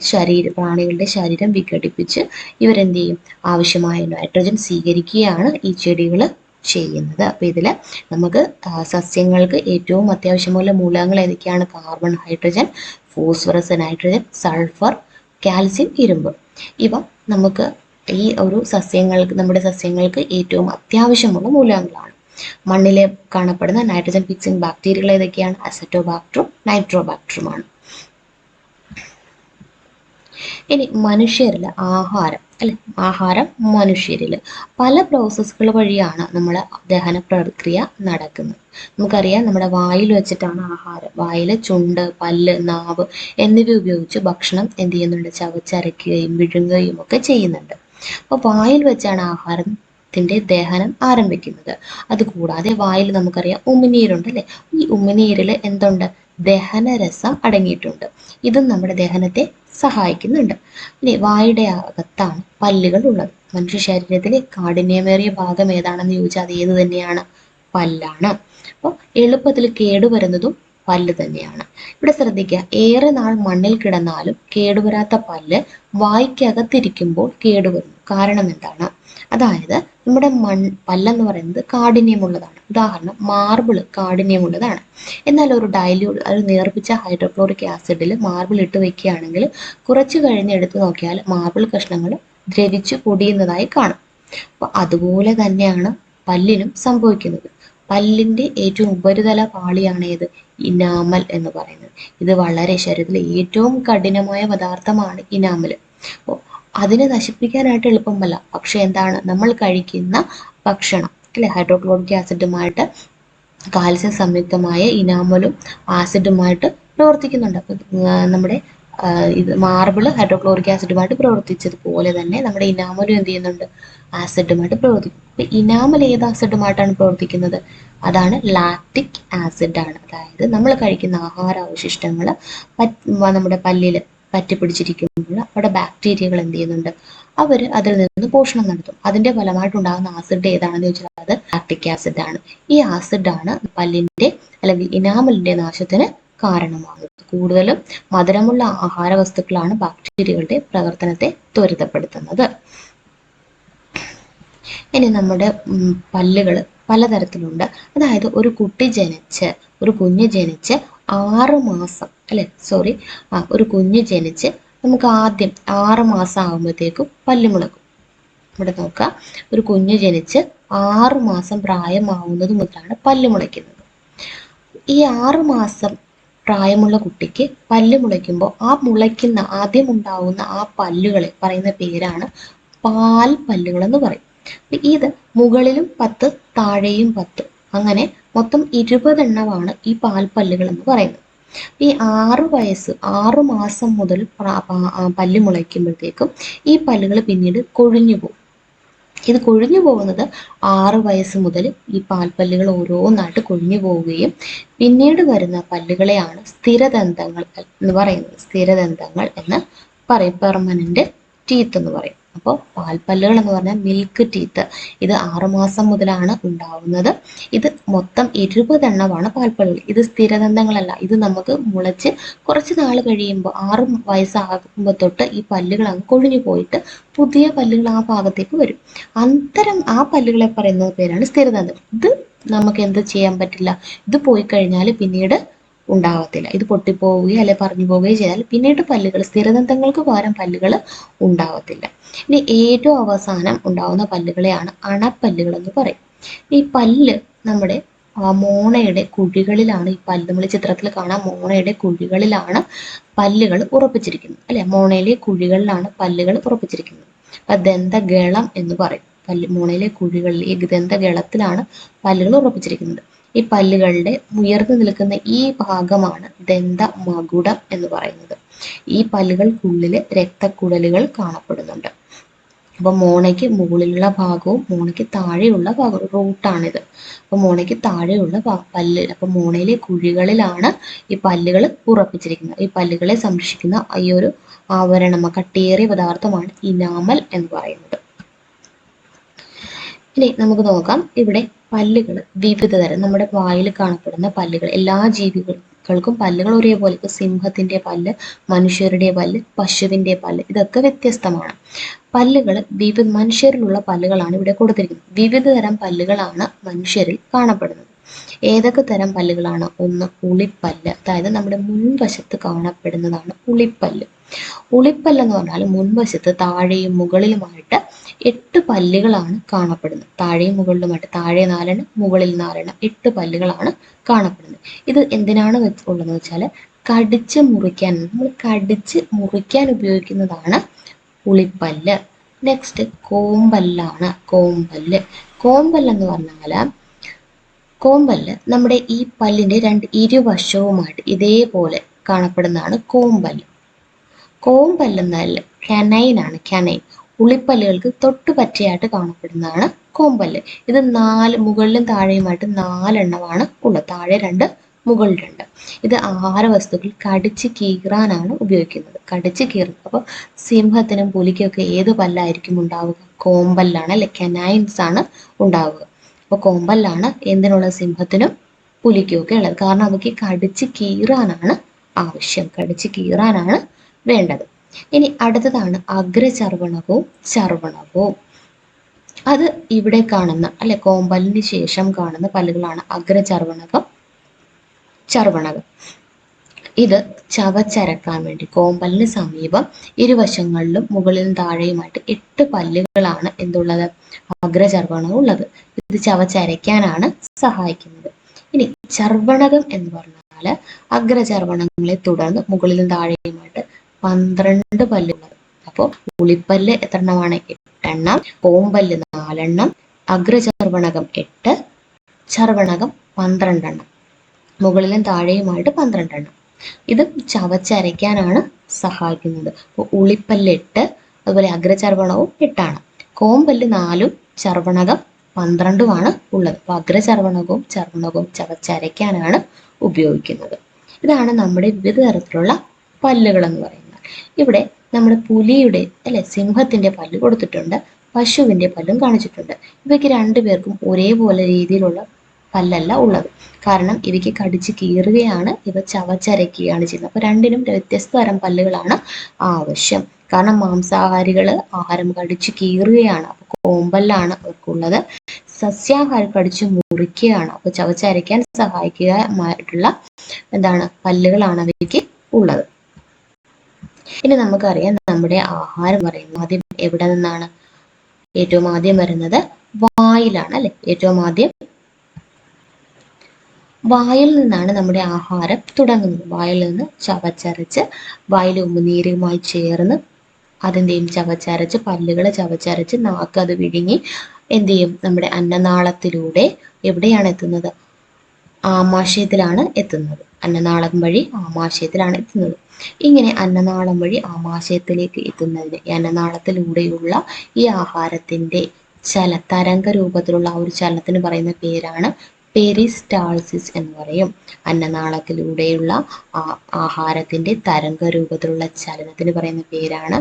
ശരീരം വിഘടിപ്പിച്ച് ഇവരെന്ത് ചെയ്യും? ആവശ്യമായ നൈട്രജൻ സ്വീകരിക്കുകയാണ് ഈ ചെടികൾ ചെയ്യുന്നത്. അപ്പോൾ ഇതിൽ നമുക്ക് സസ്യങ്ങൾക്ക് ഏറ്റവും അത്യാവശ്യമുള്ള മൂലകങ്ങൾ ഏതൊക്കെയാണ്? Carbon, hydrogen, phosphorus, nitrogen, sulphur, calcium, ഇരുമ്പ്. ഇവ നമുക്ക് ഈ നമ്മുടെ സസ്യങ്ങൾക്ക് ഏറ്റവും അത്യാവശ്യമുള്ള മൂലകങ്ങളാണ്. മണ്ണിലെ കാണപ്പെടുന്ന നൈട്രജൻ ഫിക്സിംഗ് ബാക്ടീരിയകൾ ഏതൊക്കെയാണ്? അസറ്റോബാക്ടറും നൈട്രോബാക്ടറുമാണ്. ഇനി മനുഷ്യരിൽ ആഹാരം അല്ലെ? ആഹാരം മനുഷ്യരിൽ പല പ്രോസസ്സുകൾ വഴിയാണ് നമ്മളെ ദഹന പ്രക്രിയ നടക്കുന്നത്. നമുക്കറിയാം, നമ്മുടെ വായിൽ വെച്ചിട്ടാണ് ആഹാരം. വായിൽ ചുണ്ട്, പല്ല്, നാവ് എന്നിവ ഉപയോഗിച്ച് ഭക്ഷണം എന്ത് ചെയ്യുന്നുണ്ട്? ചവച്ചരയ്ക്കുകയും വിഴുങ്ങുകയും ഒക്കെ ചെയ്യുന്നുണ്ട്. അപ്പോൾ വായിൽ വെച്ചാണ് ആഹാരത്തിന്റെ ദഹനം ആരംഭിക്കുന്നത്. അതുകൂടാതെ വായിൽ നമുക്കറിയാം ഉമിനീരുണ്ട് അല്ലെ? ഈ ഉമിനീരിൽ എന്തുണ്ട്? ദഹനരസം അടങ്ങിയിട്ടുണ്ട്. ഇതും നമ്മുടെ ദഹനത്തെ സഹായിക്കുന്നുണ്ട്. ഇനി വായുടെ അകത്താണ് പല്ലുകൾ ഉള്ളത്. മനുഷ്യ ശരീരത്തിലെ കാഠിന്യമേറിയ ഭാഗം ഏതാണെന്ന് ചോദിച്ചാൽ അത് ഏത് തന്നെയാണ്? പല്ലാണ്. അപ്പോൾ എളുപ്പത്തിൽ കേടുവരുന്നതും പല്ല് തന്നെയാണ്. ഇവിടെ ശ്രദ്ധിക്കുക, ഏറെ നാൾ മണ്ണിൽ കിടന്നാലും കേടുവരാത്ത പല്ല് വായ്ക്കകത്തിരിക്കുമ്പോൾ കേടുവരുന്നു. കാരണം എന്താണ്? അതായത് നമ്മുടെ പല്ലെന്ന് പറയുന്നത് കാഠിന്യമുള്ളതാണ്. ഉദാഹരണം, മാർബിള് കാഠിന്യമുള്ളതാണ്. എന്നാൽ ഒരു നേർപ്പിച്ച ഹൈഡ്രോക്ലോറിക് ആസിഡിൽ മാർബിൾ ഇട്ട് വെക്കുകയാണെങ്കിൽ കുറച്ച് കഴിഞ്ഞ് എടുത്തു നോക്കിയാൽ മാർബിൾ കഷ്ണങ്ങൾ ദ്രവിച്ച് പൊടിയുന്നതായി കാണും. അപ്പൊ അതുപോലെ തന്നെയാണ് പല്ലിനും സംഭവിക്കുന്നത്. പല്ലിന്റെ ഏറ്റവും ഉപരിതല പാളിയാണ് ഏത്? ഇനാമൽ എന്ന് പറയുന്നത്. ഇത് വളരെ ശരീരത്തിലെ ഏറ്റവും കഠിനമായ പദാർത്ഥമാണ് ഇനാമൽ. അപ്പോൾ അതിനെ നശിപ്പിക്കാനായിട്ട് എളുപ്പമല്ല. പക്ഷെ എന്താണ്? നമ്മൾ കഴിക്കുന്ന ഭക്ഷണം അല്ലെ, ഹൈഡ്രോക്ലോറിക് ആസിഡുമായിട്ട് കാൽസ്യം സംയുക്തമായ ഇനാമലും ആസിഡുമായിട്ട് പ്രവർത്തിക്കുന്നുണ്ട്. അപ്പം നമ്മുടെ ഇത് മാർബിള് ഹൈഡ്രോക്ലോറിക് ആസിഡുമായിട്ട് പ്രവർത്തിച്ചതുപോലെ തന്നെ നമ്മുടെ ഇനാമലും എന്ത് ചെയ്യുന്നുണ്ട്? ആസിഡുമായിട്ട് പ്രവർത്തിക്കും. അപ്പൊ ഇനാമൽ ഏത് ആസിഡുമായിട്ടാണ് പ്രവർത്തിക്കുന്നത്? അതാണ് ലാക്റ്റിക് ആസിഡ് ആണ്. അതായത് നമ്മൾ കഴിക്കുന്ന ആഹാരാവശിഷ്ടങ്ങൾ നമ്മുടെ പല്ലില് പറ്റിപ്പിടിച്ചിരിക്കുമ്പോൾ അവിടെ ബാക്ടീരിയകൾ എന്ത് ചെയ്യുന്നുണ്ട്? അവർ അതിൽ നിന്ന് പോഷണം നടത്തും. അതിന്റെ ഫലമായിട്ടുണ്ടാകുന്ന ആസിഡ് ഏതാണെന്ന് ചോദിച്ചാൽ അത് ലാക്റ്റിക് ആസിഡ് ആണ്. ഈ ആസിഡാണ് പല്ലിന്റെ അല്ലെങ്കിൽ ഇനാമലിന്റെ നാശത്തിന് കാരണമാകുന്നത്. കൂടുതലും മധുരമുള്ള ആഹാര വസ്തുക്കളാണ് ബാക്ടീരിയകളുടെ പ്രവർത്തനത്തെ ത്വരിതപ്പെടുത്തുന്നത്. ഇനി നമ്മുടെ പല്ലുകൾ പലതരത്തിലുണ്ട്. അതായത് ഒരു കുഞ്ഞ് ജനിച്ച് 6 മാസം ഒരു കുഞ്ഞ് ജനിച്ച് നമുക്ക് ആദ്യം 6 മാസം ആകുമ്പോഴത്തേക്കും പല്ല് മുളക്കും. ഇവിടെ നോക്കുക, ഒരു കുഞ്ഞ് ജനിച്ച് 6 മാസം പ്രായമാവുന്നത് മുതലാണ് പല്ല് മുളയ്ക്കുന്നത്. ഈ 6 മാസം പ്രായമുള്ള കുട്ടിക്ക് പല്ല് മുളയ്ക്കുമ്പോൾ ആ മുളയ്ക്കുന്ന ആദ്യം ഉണ്ടാവുന്ന ആ പല്ലുകളെ പറയുന്ന പേരാണ് പാൽ പല്ലുകൾ എന്ന് പറയും. ഇത് മുകളിലും 10 താഴെയും 10 അങ്ങനെ മൊത്തം 20 എണ്ണമാണ് ഈ പാൽപ്പല്ലുകൾ എന്ന് പറയുന്നത്. ഈ 6 മാസം മുതൽ പല്ല് മുളയ്ക്കുമ്പോഴത്തേക്കും ഈ പല്ലുകൾ പിന്നീട് കൊഴിഞ്ഞു പോകും. ഇത് കൊഴിഞ്ഞു പോകുന്നത് 6 വയസ്സ് മുതൽ ഈ പാൽപ്പല്ലുകൾ ഓരോന്നായിട്ട് കൊഴിഞ്ഞു പോവുകയും പിന്നീട് വരുന്ന പല്ലുകളെയാണ് സ്ഥിരദന്തങ്ങൾ എന്ന് പറയുന്നത്. സ്ഥിരദന്തങ്ങൾ എന്ന് പറയും. പെർമനന്റ് ടീത്ത് എന്ന് പറയും. അപ്പോൾ പാൽപ്പല്ലുകൾ എന്ന് പറഞ്ഞാൽ മിൽക്ക് ടീത്ത്. ഇത് 6 മാസം മുതലാണ് ഉണ്ടാവുന്നത്. ഇത് മൊത്തം 20 എണ്ണമാണ് പാൽപ്പല്ലുകൾ. ഇത് സ്ഥിരദന്തങ്ങളല്ല. ഇത് നമുക്ക് മുളച്ച് കുറച്ച് നാൾ കഴിയുമ്പോൾ 6 വയസ്സാകുമ്പോൾ തൊട്ട് ഈ പല്ലുകൾ അങ്ങ് കൊഴിഞ്ഞു പോയിട്ട് പുതിയ പല്ലുകൾ ആ ഭാഗത്തേക്ക് വരും. ആ പല്ലുകളെ പറയുന്ന പേരാണ് സ്ഥിരദന്തം. ഇത് നമുക്ക് എന്ത് ചെയ്യാൻ പറ്റില്ല. ഇത് പോയി കഴിഞ്ഞാൽ പിന്നീട് ഉണ്ടാവത്തില്ല. ഇത് പൊട്ടിപ്പോവുകയോ അല്ലെ പറഞ്ഞു പോവുകയോ ചെയ്താൽ പിന്നീട് പല്ലുകൾ സ്ഥിരദന്തങ്ങൾക്ക് പകരം പല്ലുകൾ ഉണ്ടാവത്തില്ല. ഇനി ഏറ്റവും അവസാനം ഉണ്ടാവുന്ന പല്ലുകളെയാണ് അണപ്പല്ലുകൾ എന്ന് പറയും. ഈ പല്ല് നമ്മുടെ മോണയുടെ കുഴികളിലാണ് ഈ പല്ല്. നമ്മൾ ചിത്രത്തിൽ കാണാം, മോണയുടെ കുഴികളിലാണ് പല്ലുകൾ ഉറപ്പിച്ചിരിക്കുന്നത് അല്ലെ. മോണയിലെ കുഴികളിലാണ് പല്ലുകൾ ഉറപ്പിച്ചിരിക്കുന്നത്. അപ്പൊ ദന്തഗളം എന്ന് പറയും. മോണയിലെ കുഴികളിൽ ഈ ദന്തഗളത്തിലാണ് പല്ലുകൾ ഉറപ്പിച്ചിരിക്കുന്നത്. ഈ പല്ലുകളുടെ ഉയർന്നു നിൽക്കുന്ന ഈ ഭാഗമാണ് ദന്തമകുടം എന്ന് പറയുന്നത്. ഈ പല്ലുകൾക്കുള്ളിൽ രക്തക്കുഴലുകൾ കാണപ്പെടുന്നുണ്ട്. അപ്പൊ മോണയ്ക്ക് മുകളിലുള്ള ഭാഗവും മോണയ്ക്ക് താഴെയുള്ള ഭാഗവും റൂട്ടാണിത്. അപ്പൊ മോണയ്ക്ക് താഴെയുള്ള പല്ല്, അപ്പൊ മോണയിലെ കുഴികളിലാണ് ഈ പല്ലുകൾ ഉറപ്പിച്ചിരിക്കുന്നത്. ഈ പല്ലുകളെ സംരക്ഷിക്കുന്ന ഈ ഒരു ആവരണം, കട്ടിയേറിയ പദാർത്ഥമാണ് ഇനാമൽ എന്ന് പറയുന്നത്. ഇനി നമുക്ക് നോക്കാം, ഇവിടെ പല്ലുകൾ വിവിധ തരം. നമ്മുടെ വായിൽ കാണപ്പെടുന്ന പല്ലുകൾ, എല്ലാ ജീവികൾക്കും പല്ലുകൾ ഒരേപോലെ. ഇപ്പൊ സിംഹത്തിന്റെ പല്ല്, മനുഷ്യരുടെ പല്ല്, പശുവിന്റെ പല്ല്, ഇതൊക്കെ വ്യത്യസ്തമാണ്. പല്ലുകൾ മനുഷ്യരിലുള്ള പല്ലുകളാണ് ഇവിടെ കൊടുത്തിരിക്കുന്നത്. വിവിധ തരം പല്ലുകളാണ് മനുഷ്യരിൽ കാണപ്പെടുന്നത്. ഏതൊക്കെ തരം പല്ലുകളാണ്? ഒന്ന് ഉളിപ്പല്ല്, അതായത് നമ്മുടെ മുൻവശത്ത് കാണപ്പെടുന്നതാണ് ഉളിപ്പല്ല്. ഉളിപ്പല്ല് എന്ന് പറഞ്ഞാൽ മുൻവശത്ത് താഴെയും മുകളിലുമായിട്ട് 8 പല്ലുകളാണ് കാണപ്പെടുന്നത്. താഴെയും മുകളിലുമായിട്ട്, താഴെ 4 എണ്ണം, മുകളിൽ 4 എണ്ണം, 8 പല്ലുകളാണ് കാണപ്പെടുന്നത്. ഇത് എന്തിനാണ് ഉള്ളതെന്ന് വെച്ചാൽ കടിച്ച് മുറിക്കാൻ, നമ്മൾ കടിച്ച് മുറിക്കാൻ ഉപയോഗിക്കുന്നതാണ് ഉളിപ്പല്ല്. നെക്സ്റ്റ് കോമ്പല്ലാണ്. കോമ്പല്ല് എന്ന് പറഞ്ഞാൽ കോമ്പല്ല് നമ്മുടെ ഈ പല്ലിന്റെ ഇരുവശവുമായിട്ട് ഇതേപോലെ കാണപ്പെടുന്നതാണ് കോമ്പല്ല്. കോമ്പല്ലെന്നല്ല, കനൈനാണ്. കനൈൻ ഉളിപ്പല്ലുകൾക്ക് തൊട്ടു പറ്റയായിട്ട് കാണപ്പെടുന്നതാണ് കോമ്പല്ല്. ഇത് മുകളിലും താഴെയുമായിട്ട് 4 എണ്ണമാണ് ഉള്ളത്. താഴെ 2, മുകളിൽ 2. ഇത് ആഹാര വസ്തുക്കൾ കടിച്ച് കീറാനാണ് ഉപയോഗിക്കുന്നത്. കടിച്ച് കീറുന്നത്. അപ്പോൾ സിംഹത്തിനും പുലിക്കൊക്കെ ഏത് പല്ലായിരിക്കും ഉണ്ടാവുക? കോമ്പല്ലാണ് അല്ലെ, കനൈൻസ് ആണ് ഉണ്ടാവുക. അപ്പോൾ കോമ്പല്ലാണ് എന്തിനുള്ളത്? സിംഹത്തിനും പുലിക്കും ഒക്കെ ഉള്ളത്. കാരണം അവയ്ക്ക് കടിച്ച് കീറാനാണ് ആവശ്യം, കടിച്ച് കീറാനാണ് വേണ്ടത്. ഇനി അടുത്തതാണ് അഗ്രചർവണകവും ചർവണകവും. അത് ഇവിടെ കാണുന്ന അല്ലെ, കോമ്പല്ലിന് ശേഷം കാണുന്ന പല്ലുകളാണ് അഗ്രചർവണകം, ചർവണകം. ഇത് ചവച്ചരക്കാൻ വേണ്ടി കോമ്പല്ലിന് സമീപം ഇരുവശങ്ങളിലും മുകളിലും താഴെയുമായിട്ട് 8 പല്ലുകളാണ് എന്തുള്ളത്? അഗ്രചർവണകം ഉള്ളത്. ഇത് ചവച്ചരയ്ക്കാനാണ് സഹായിക്കുന്നത്. ഇനി ചർവണകം എന്ന് പറഞ്ഞാൽ അഗ്രചർവണങ്ങളെ തുടർന്ന് മുകളിലും താഴെയുമായിട്ട് 12 പല്ലുകൾ. അപ്പോൾ ഉളിപ്പല്ല് എത്ര എണ്ണമാണ്? 8 എണ്ണം. കോമ്പല്ല് 4 എണ്ണം. അഗ്രചർവണകം 8, ചർവണകം 12 എണ്ണം. മുകളിലും താഴെയുമായിട്ട് 12 എണ്ണം. ഇത് ചവച്ചരയ്ക്കാനാണ് സഹായിക്കുന്നത്. അപ്പോൾ ഉളിപ്പല്ല് 8, അതുപോലെ അഗ്രചർവണവും 8 ആണ്. കോമ്പല്ല് 4ഉം ചർവണകം 12ഉമാണ് ഉള്ളത്. അപ്പോൾ അഗ്രചർവണകവും ചർവണകവും ചവച്ചരയ്ക്കാനാണ് ഉപയോഗിക്കുന്നത്. ഇതാണ് നമ്മുടെ വിവിധ തരത്തിലുള്ള പല്ലുകൾ എന്ന് പറയുന്നത്. ഇവിടെ നമ്മുടെ പുലിയുടെ അല്ലെ, സിംഹത്തിന്റെ പല്ല് കൊടുത്തിട്ടുണ്ട്, പശുവിന്റെ പല്ലും കാണിച്ചിട്ടുണ്ട്. ഇവയ്ക്ക് രണ്ടുപേർക്കും ഒരേപോലെ രീതിയിലുള്ള പല്ലല്ല ഉള്ളത്. കാരണം ഇവയ്ക്ക് കടിച്ച് കീറുകയാണ്, ഇവ ചവച്ചരയ്ക്കുകയാണ് ചെയ്യുന്നത്. അപ്പൊ രണ്ടിനും വ്യത്യസ്ത തരം പല്ലുകളാണ് ആവശ്യം. കാരണം മാംസാഹാരികൾ ആഹാരം കടിച്ച് കീറുകയാണ്, അപ്പൊ കോമ്പല്ലാണ് അവർക്കുള്ളത്. സസ്യാഹാരം കടിച്ച് മുറിക്കുകയാണ്, അപ്പൊ ചവച്ചരയ്ക്കാൻ സഹായിക്കുകയായിട്ടുള്ള പല്ലുകളാണ് അവയ്ക്ക് ഉള്ളത്. ഇനി നമുക്കറിയാം, നമ്മുടെ ആഹാരം പറയുന്നത് ആദ്യം എവിടെ നിന്നാണ്? ഏറ്റവും ആദ്യം വരുന്നത് വായിലാണ് അല്ലെ. ഏറ്റവും ആദ്യം വായിൽ നിന്നാണ് നമ്മുടെ ആഹാരം തുടങ്ങുന്നത്. വായിൽ നിന്ന് ചവച്ചരച്ച് വായിൽ ഉമിനീരുമായി ചേർന്ന് അതെന്ത് ചവച്ചരച്ച് പല്ലുകൾ ചവച്ചരച്ച് നാക്ക് അത് വിഴുങ്ങി എന്ത് ചെയ്യും നമ്മുടെ അന്നനാളത്തിലൂടെ എവിടെയാണ് എത്തുന്നത്? ആമാശയത്തിലാണ് എത്തുന്നത്. അന്നനാളം വഴി ആമാശയത്തിലാണ് എത്തുന്നത്. ഇങ്ങനെ അന്നനാളം വഴി ആമാശയത്തിലേക്ക് എത്തുന്നതിന് ഈ അന്നനാളത്തിലൂടെയുള്ള ഈ ആഹാരത്തിന്റെ തരംഗ രൂപത്തിലുള്ള ആ ഒരു ചലനത്തിന് പറയുന്ന പേരാണ് പെരിസ്റ്റാൾസിസ് എന്ന് പറയും. അന്നനാളത്തിലൂടെയുള്ള ആഹാരത്തിന്റെ തരംഗ രൂപത്തിലുള്ള ചലനത്തിന് പറയുന്ന പേരാണ്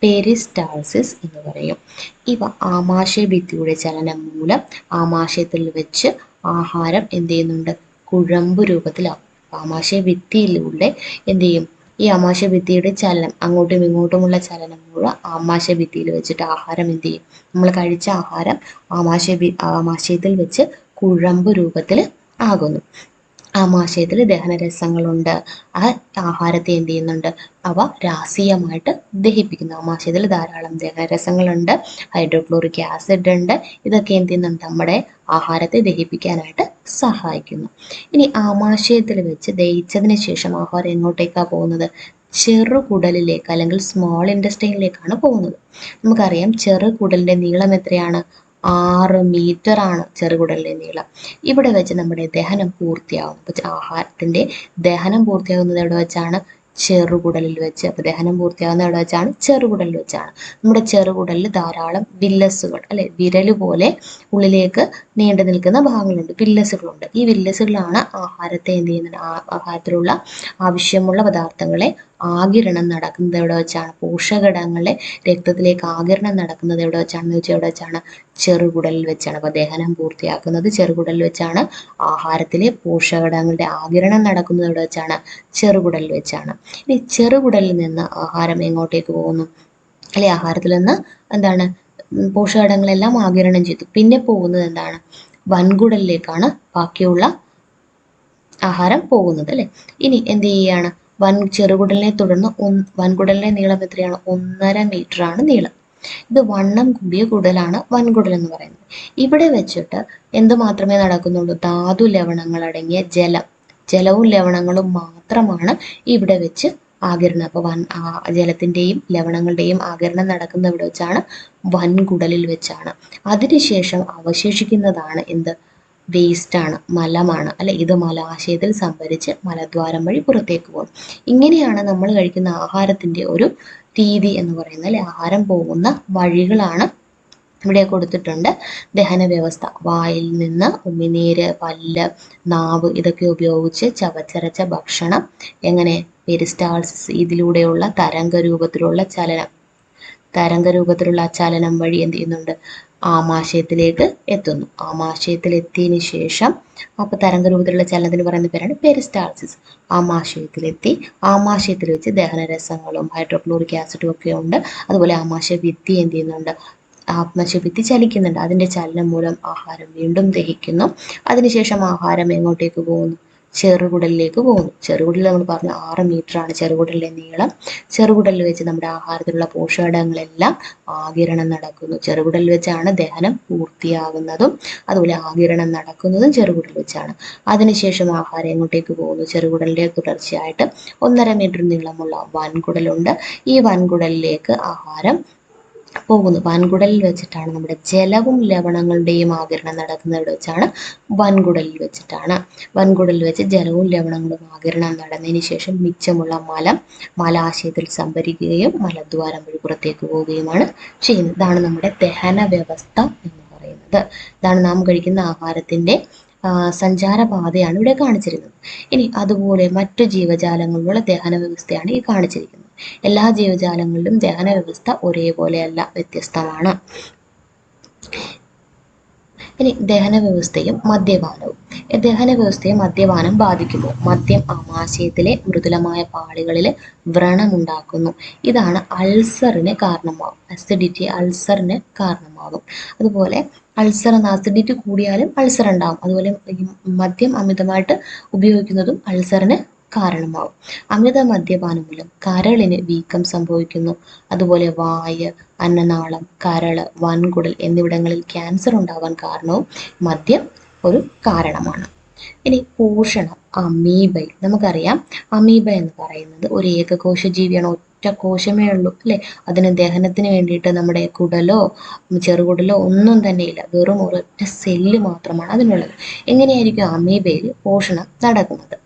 പെരിസ്റ്റാൾസിസ് എന്ന് പറയും. ഇവ ആമാശയ ഭിത്തിയുടെ ചലനം മൂലം ആമാശയത്തിൽ വെച്ച് ആഹാരം എന്ത് ചെയ്യുന്നുണ്ട്? കുഴമ്പ് രൂപത്തിലാവും. ആമാശയ ഭിത്തിയിലൂടെ എന്ത് ചെയ്യും? ഈ ആമാശയ ഭിത്തിയുടെ ചലനം, അങ്ങോട്ടും ഇങ്ങോട്ടുമുള്ള ചലനം മൂലം ആമാശയ ഭിത്തിയിൽ വെച്ചിട്ട് ആഹാരം എന്ത് ചെയ്യും? നമ്മൾ കഴിച്ച ആഹാരം ആമാശയത്തിൽ വെച്ച് കുഴമ്പ് രൂപത്തിൽ ആകുന്നു. ആമാശയത്തിൽ ദഹനരസങ്ങളുണ്ട്. ആ ആഹാരത്തെ എന്ത് ചെയ്യുന്നുണ്ട്? അവ രാസീയമായിട്ട് ദഹിപ്പിക്കുന്നു. ആമാശയത്തിൽ ധാരാളം ദഹനരസങ്ങളുണ്ട്, ഹൈഡ്രോക്ലോറിക് ആസിഡ് ഉണ്ട്. ഇതൊക്കെ എന്ത് ചെയ്യുന്നുണ്ട്? നമ്മുടെ ആഹാരത്തെ ദഹിപ്പിക്കാനായിട്ട് സഹായിക്കുന്നു. ഇനി ആമാശയത്തിൽ വെച്ച് ദഹിച്ചതിന് ശേഷം ആഹാരം എങ്ങോട്ടേക്കാണ് പോകുന്നത്? ചെറുകുടലിലേക്ക് അല്ലെങ്കിൽ സ്മോൾ ഇൻറ്റസ്റ്റൈനിലേക്കാണ് പോകുന്നത്. നമുക്കറിയാം ചെറുകുടലിന്റെ നീളം എത്രയാണ്? 6 മീറ്റർ ആണ് ചെറുകുടലിന്റെ നീളം. ഇവിടെ വെച്ച് നമ്മുടെ ദഹനം പൂർത്തിയാവും. അപ്പൊ ആഹാരത്തിന്റെ ദഹനം പൂർത്തിയാകുന്നത് എവിടെ വെച്ചാണ്? ചെറുകുടലിൽ വെച്ച്. അപ്പൊ ദഹനം പൂർത്തിയാകുന്നത് എവിടെ വെച്ചാണ്? ചെറുകുടലിൽ വെച്ചാണ്. നമ്മുടെ ചെറുകുടലിൽ ധാരാളം വില്ലസുകൾ അല്ലെ, വിരല് പോലെ ഉള്ളിലേക്ക് നീണ്ടു നിൽക്കുന്ന ഭാഗങ്ങളുണ്ട്, വില്ലസുകളുണ്ട്. ഈ വില്ലസുകളാണ് ആഹാരത്തെ എന്ത് ചെയ്യുന്നത്? ആഹാരത്തിലുള്ള ആവശ്യമുള്ള പദാർത്ഥങ്ങളെ ആഗിരണം നടക്കുന്നത് എവിടെ വെച്ചാണ്? പോഷകഘടകങ്ങളെ രക്തത്തിലേക്ക് ആഗിരണം നടക്കുന്നത് എവിടെ വെച്ചാണെന്ന് വെച്ചാൽ എവിടെ വെച്ചാണ്? ചെറുകുടലിൽ വെച്ചാണ്. അപ്പൊ ദഹനം പൂർത്തിയാക്കുന്നത് ചെറുകുടലിൽ വെച്ചാണ്. ആഹാരത്തിലെ പോഷകഘടകങ്ങളുടെ ആഗിരണം നടക്കുന്നത് എവിടെ വെച്ചാണ്? ചെറുകുടലിൽ വെച്ചാണ്. ഇനി ചെറുകുടലിൽ നിന്ന് ആഹാരം എങ്ങോട്ടേക്ക് പോകുന്നു? അല്ലെ, ആഹാരത്തിൽ നിന്ന് എന്താണ്? പോഷകഘടകങ്ങളെല്ലാം ആഗിരണം ചെയ്തു. പിന്നെ പോകുന്നത് എന്താണ്? വൻകുടലിലേക്കാണ് ബാക്കിയുള്ള ആഹാരം പോകുന്നത് അല്ലെ. ഇനി എന്ത് ചെയ്യാണ്? ചെറുകുടലിനെ തുടർന്ന് വൻകുടലിന്റെ നീളം എത്രയാണ്? 1.5 മീറ്റർ ആണ് നീളം. ഇത് വണ്ണം കൂടിയ കുടലാണ് വൻകുടൽ എന്ന് പറയുന്നത്. ഇവിടെ വെച്ചിട്ട് എന്ത് മാത്രമേ നടക്കുന്നുള്ളൂ? ധാതു ലവണങ്ങൾ അടങ്ങിയ ജലവും ലവണങ്ങളും മാത്രമാണ് ഇവിടെ വെച്ച് ആഗിരണം. അപ്പൊ ജലത്തിന്റെയും ലവണങ്ങളുടെയും ആഗിരണം നടക്കുന്ന ഇവിടെ വെച്ചാണ്? വൻകുടലിൽ വെച്ചാണ്. അതിനുശേഷം അവശേഷിക്കുന്നതാണ് എന്ത്? വേസ്റ്റ് ആണ്, മലമാണ് അല്ലെ. ഇത് മലാശയത്തിൽ സംഭരിച്ച് മലദ്വാരം വഴി പുറത്തേക്ക് പോകും. ഇങ്ങനെയാണ് നമ്മൾ കഴിക്കുന്ന ആഹാരത്തിന്റെ ഒരു രീതി എന്ന് പറയുന്നത് അല്ലെ. ആഹാരം പോകുന്ന വഴികളാണ് ഇവിടെ കൊടുത്തിട്ടുണ്ട്. ദഹന വ്യവസ്ഥ: വായിൽ നിന്ന് ഉമിനീര്, പല്ല്, നാവ് ഇതൊക്കെ ഉപയോഗിച്ച് ചവച്ചരച്ച ഭക്ഷണം എങ്ങനെ? പെരിസ്റ്റാൾസിസ്, ഇതിലൂടെയുള്ള തരംഗരൂപത്തിലുള്ള ചലനം വഴി എന്ത് ചെയ്യുന്നുണ്ട്? ആമാശയത്തിലേക്ക് എത്തുന്നു. ആമാശയത്തിൽ എത്തിയതിനു ശേഷം അപ്പൊ തരംഗരൂപത്തിലുള്ള ചലനത്തിന് പറയുന്ന പേരാണ് പെരിസ്റ്റാൾസിസ്. ആമാശയത്തിലെത്തി ആമാശയത്തിൽ വെച്ച് ദഹനരസങ്ങളും ഹൈഡ്രോക്ലോറിക് ആസിഡും ഒക്കെ ഉണ്ട്. അതുപോലെ ആമാശയ ഭിത്തി എന്ത് ചെയ്യുന്നുണ്ട്? ആത്മശുദ്ധി ചലിക്കുന്നുണ്ട്. അതിന്റെ ചലനം മൂലം ആഹാരം വീണ്ടും ദഹിക്കുന്നു. അതിനുശേഷം ആഹാരം എങ്ങോട്ടേക്ക് പോകുന്നു? ചെറുകുടലിലേക്ക് പോകുന്നു. ചെറുകുടലിൽ നമ്മൾ പറഞ്ഞു 6 മീറ്റർ ആണ് ചെറുകുടലിലെ നീളം. ചെറുകുടലിൽ വെച്ച് നമ്മുടെ ആഹാരത്തിലുള്ള പോഷകഘടകങ്ങളെല്ലാം ആഗിരണം നടക്കുന്നു. ചെറുകുടലിൽ വെച്ചാണ് ദഹനം പൂർത്തിയാകുന്നതും അതുപോലെ ആഗിരണം നടക്കുന്നതും ചെറുകുടലിൽ വെച്ചാണ്. അതിനുശേഷം ആഹാരം എങ്ങോട്ടേക്ക് പോകുന്നു? ചെറുകുടലിന്റെ തുടർച്ചയായിട്ട് 1.5 മീറ്റർ നീളമുള്ള വൻകുടലുണ്ട്. ഈ വൻകുടലിലേക്ക് ആഹാരം പോകുന്നു. വൻകുടലിൽ വെച്ചിട്ടാണ് നമ്മുടെ ജലവും ലവണങ്ങളുടെയും ആഗിരണം നടക്കുന്നത് എവിടെ വെച്ചാണ്? വൻകുടലിൽ വെച്ചിട്ടാണ്. വൻകുടലിൽ വെച്ച് ജലവും ലവണങ്ങളും ആഗിരണം നടന്നതിന് ശേഷം മിച്ചമുള്ള മലം മലാശയത്തിൽ സംഭരിക്കുകയും മലദ്വാരം വഴി പുറത്തേക്ക് പോവുകയുമാണ് ചെയ്യുന്നത്. ഇതാണ് നമ്മുടെ ദഹന വ്യവസ്ഥ എന്ന് പറയുന്നത്. ഇതാണ് നാം കഴിക്കുന്ന ആഹാരത്തിന്റെ സഞ്ചാരപാതയാണ് ഇവിടെ കാണിച്ചിരുന്നത്. ഇനി അതുപോലെ മറ്റു ജീവജാലങ്ങളിലുള്ള ദഹന വ്യവസ്ഥയാണ് ഈ കാണിച്ചിരിക്കുന്നത്. എല്ലാ ജീവജാലങ്ങളിലും ദഹന വ്യവസ്ഥ ഒരേപോലെയല്ല, വ്യത്യസ്തമാണ്. ഇനി ദഹന വ്യവസ്ഥയും മദ്യപാനവും. ദഹന വ്യവസ്ഥയെ മദ്യപാനം ബാധിക്കുമ്പോൾ മദ്യം ആമാശയത്തിലെ മൃദുലമായ പാളികളിൽ വ്രണമുണ്ടാക്കുന്നു. ഇതാണ് അൾസറിന് കാരണമാകും. അൾസറിന് കാരണമാകും. അതുപോലെ അൾസർ അസിഡിറ്റി കൂടിയാലും അൾസർ ഉണ്ടാകും. അതുപോലെ മദ്യം അമിതമായിട്ട് ഉപയോഗിക്കുന്നതും അൾസറിന് കാരണമാവും. അമിത മദ്യപാനം മൂലം കരളിന് വീക്കം സംഭവിക്കുന്നു. അതുപോലെ വായ്, അന്നനാളം, കരള്, വൻകുടൽ എന്നിവിടങ്ങളിൽ ക്യാൻസർ ഉണ്ടാവാൻ കാരണവും മദ്യം ഒരു കാരണമാണ്. ഇനി പോഷണം അമീബയിൽ നമുക്കറിയാം. അമീബ എന്ന് പറയുന്നത് ഒരു ഏകകോശ ജീവിയാണ്. ഒറ്റ കോശമേ ഉള്ളൂ അല്ലെ. അതിന് ദഹനത്തിന് വേണ്ടിയിട്ട് നമ്മുടെ കുടലോ ചെറുകുടലോ ഒന്നും തന്നെ ഇല്ല. വെറും ഒരൊറ്റ സെല്ല് മാത്രമാണ് അതിനുള്ളത്. എങ്ങനെയായിരിക്കും അമീബയിൽ പോഷണം നടക്കുന്നത്?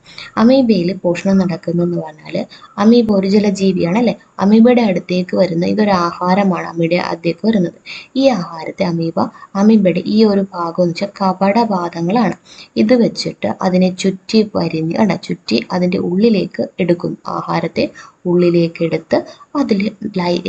അമീബയിൽ പോഷണം നടക്കുന്നതെന്ന് പറഞ്ഞാൽ അമീബ ഒരു ജലജീവിയാണ് അല്ലെ. അമീബയുടെ അടുത്തേക്ക് വരുന്ന ഇതൊരു ആഹാരമാണ് അമീബയുടെ അടുത്തേക്ക് വരുന്നത്. ഈ ആഹാരത്തെ അമീബയുടെ ഈ ഒരു ഭാഗം എന്ന് വെച്ചാൽ കപടപാദങ്ങളാണ്. ഇത് വെച്ചിട്ട് അതിനെ ചുറ്റി ചുറ്റി അതിൻ്റെ ഉള്ളിലേക്ക് എടുക്കും. ആഹാരത്തെ ഉള്ളിലേക്ക് എടുത്ത് അതിൽ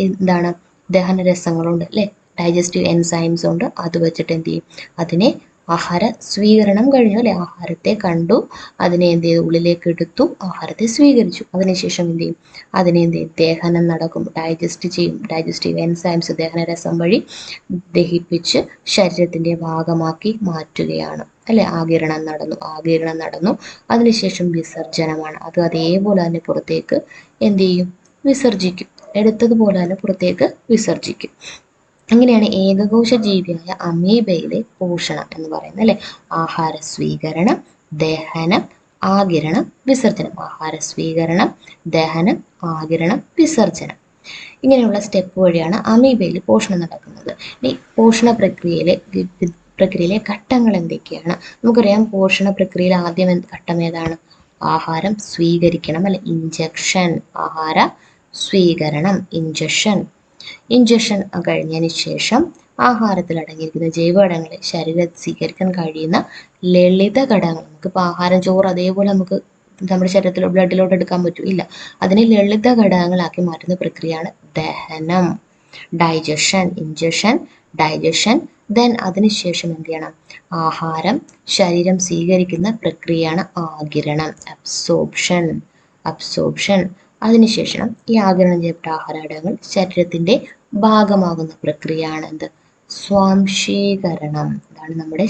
എന്താണ് ദഹനരസങ്ങളുണ്ട് അല്ലെ, ഡൈജസ്റ്റീവ് എൻസൈംസ് ഉണ്ട്. അത് വെച്ചിട്ട് എന്ത് ചെയ്യും? അതിനെ ആഹാര സ്വീകരണം കഴിഞ്ഞു അല്ലെ. ആഹാരത്തെ കണ്ടു, അതിനെ എന്ത് ചെയ്തു? ഉള്ളിലേക്ക് എടുത്തു, ആഹാരത്തെ സ്വീകരിച്ചു. അതിനുശേഷം എന്ത് ചെയ്യും? അതിനെ എന്ത് ചെയ്യും? ദഹനം നടക്കും, ഡൈജസ്റ്റ് ചെയ്യും. ഡൈജസ്റ്റീവ് എൻസൈംസ് ദഹനരസം വഴി ദഹിപ്പിച്ച് ശരീരത്തിന്റെ ഭാഗമാക്കി മാറ്റുകയാണ് അല്ലെ. ആഗിരണം നടന്നു. അതിനുശേഷം വിസർജനമാണ്. അത് അതേപോലെ തന്നെ പുറത്തേക്ക് എന്ത് ചെയ്യും? വിസർജിക്കും. എടുത്തതുപോലെ തന്നെ പുറത്തേക്ക് വിസർജിക്കും. അങ്ങനെയാണ് ഏകകോശ ജീവിയായ അമീബയിലെ പോഷണം എന്ന് പറയുന്നത് അല്ലെ. ആഹാര സ്വീകരണം, ദഹനം, ആഗിരണം, വിസർജനം. ആഹാര സ്വീകരണം, ദഹനം, ആഗിരണം, വിസർജനം. ഇങ്ങനെയുള്ള സ്റ്റെപ്പ് വഴിയാണ് അമീബയിൽ പോഷണം നടക്കുന്നത്. ഈ പോഷണ പ്രക്രിയയിലെ ഘട്ടങ്ങൾ എന്തൊക്കെയാണ്? നമുക്കറിയാം, പോഷണ പ്രക്രിയയിൽ ആദ്യം ഘട്ടം ഏതാണ്? ആഹാരം സ്വീകരിക്കണം അല്ലെ. ഇഞ്ചക്ഷൻ, ആഹാര സ്വീകരണം, ഇഞ്ചക്ഷൻ കഴിഞ്ഞതിന് ശേഷം ആഹാരത്തിൽ അടങ്ങിയിരിക്കുന്ന ജൈവഘടകങ്ങളെ ശരീരത്തിൽ സ്വീകരിക്കാൻ കഴിയുന്ന ലളിത ഘടകങ്ങൾ, നമുക്കിപ്പോൾ ആഹാരം, ചോറ് അതേപോലെ നമുക്ക് നമ്മുടെ ശരീരത്തിലോ ബ്ലഡിലോട്ട് എടുക്കാൻ പറ്റും? ഇല്ല. അതിനെ ലളിത ഘടകങ്ങളാക്കി മാറ്റുന്ന പ്രക്രിയയാണ് ദഹനം. ഡൈജഷൻ. ദെൻ അതിനുശേഷം എന്ത് ചെയ്യണം? ആഹാരം ശരീരം സ്വീകരിക്കുന്ന പ്രക്രിയയാണ് ആഗിരണം, അബ്സോർപ്ഷൻ. അതിനുശേഷം ഈ ആഗിരണം ചെയ്യപ്പെട്ട ആഹാരഘടകങ്ങൾ ശരീരത്തിന്റെ ഭാഗമാകുന്ന പ്രക്രിയയാണ് എന്ത്? സ്വാംശീകരണം. ഇതാണ് നമ്മുടെ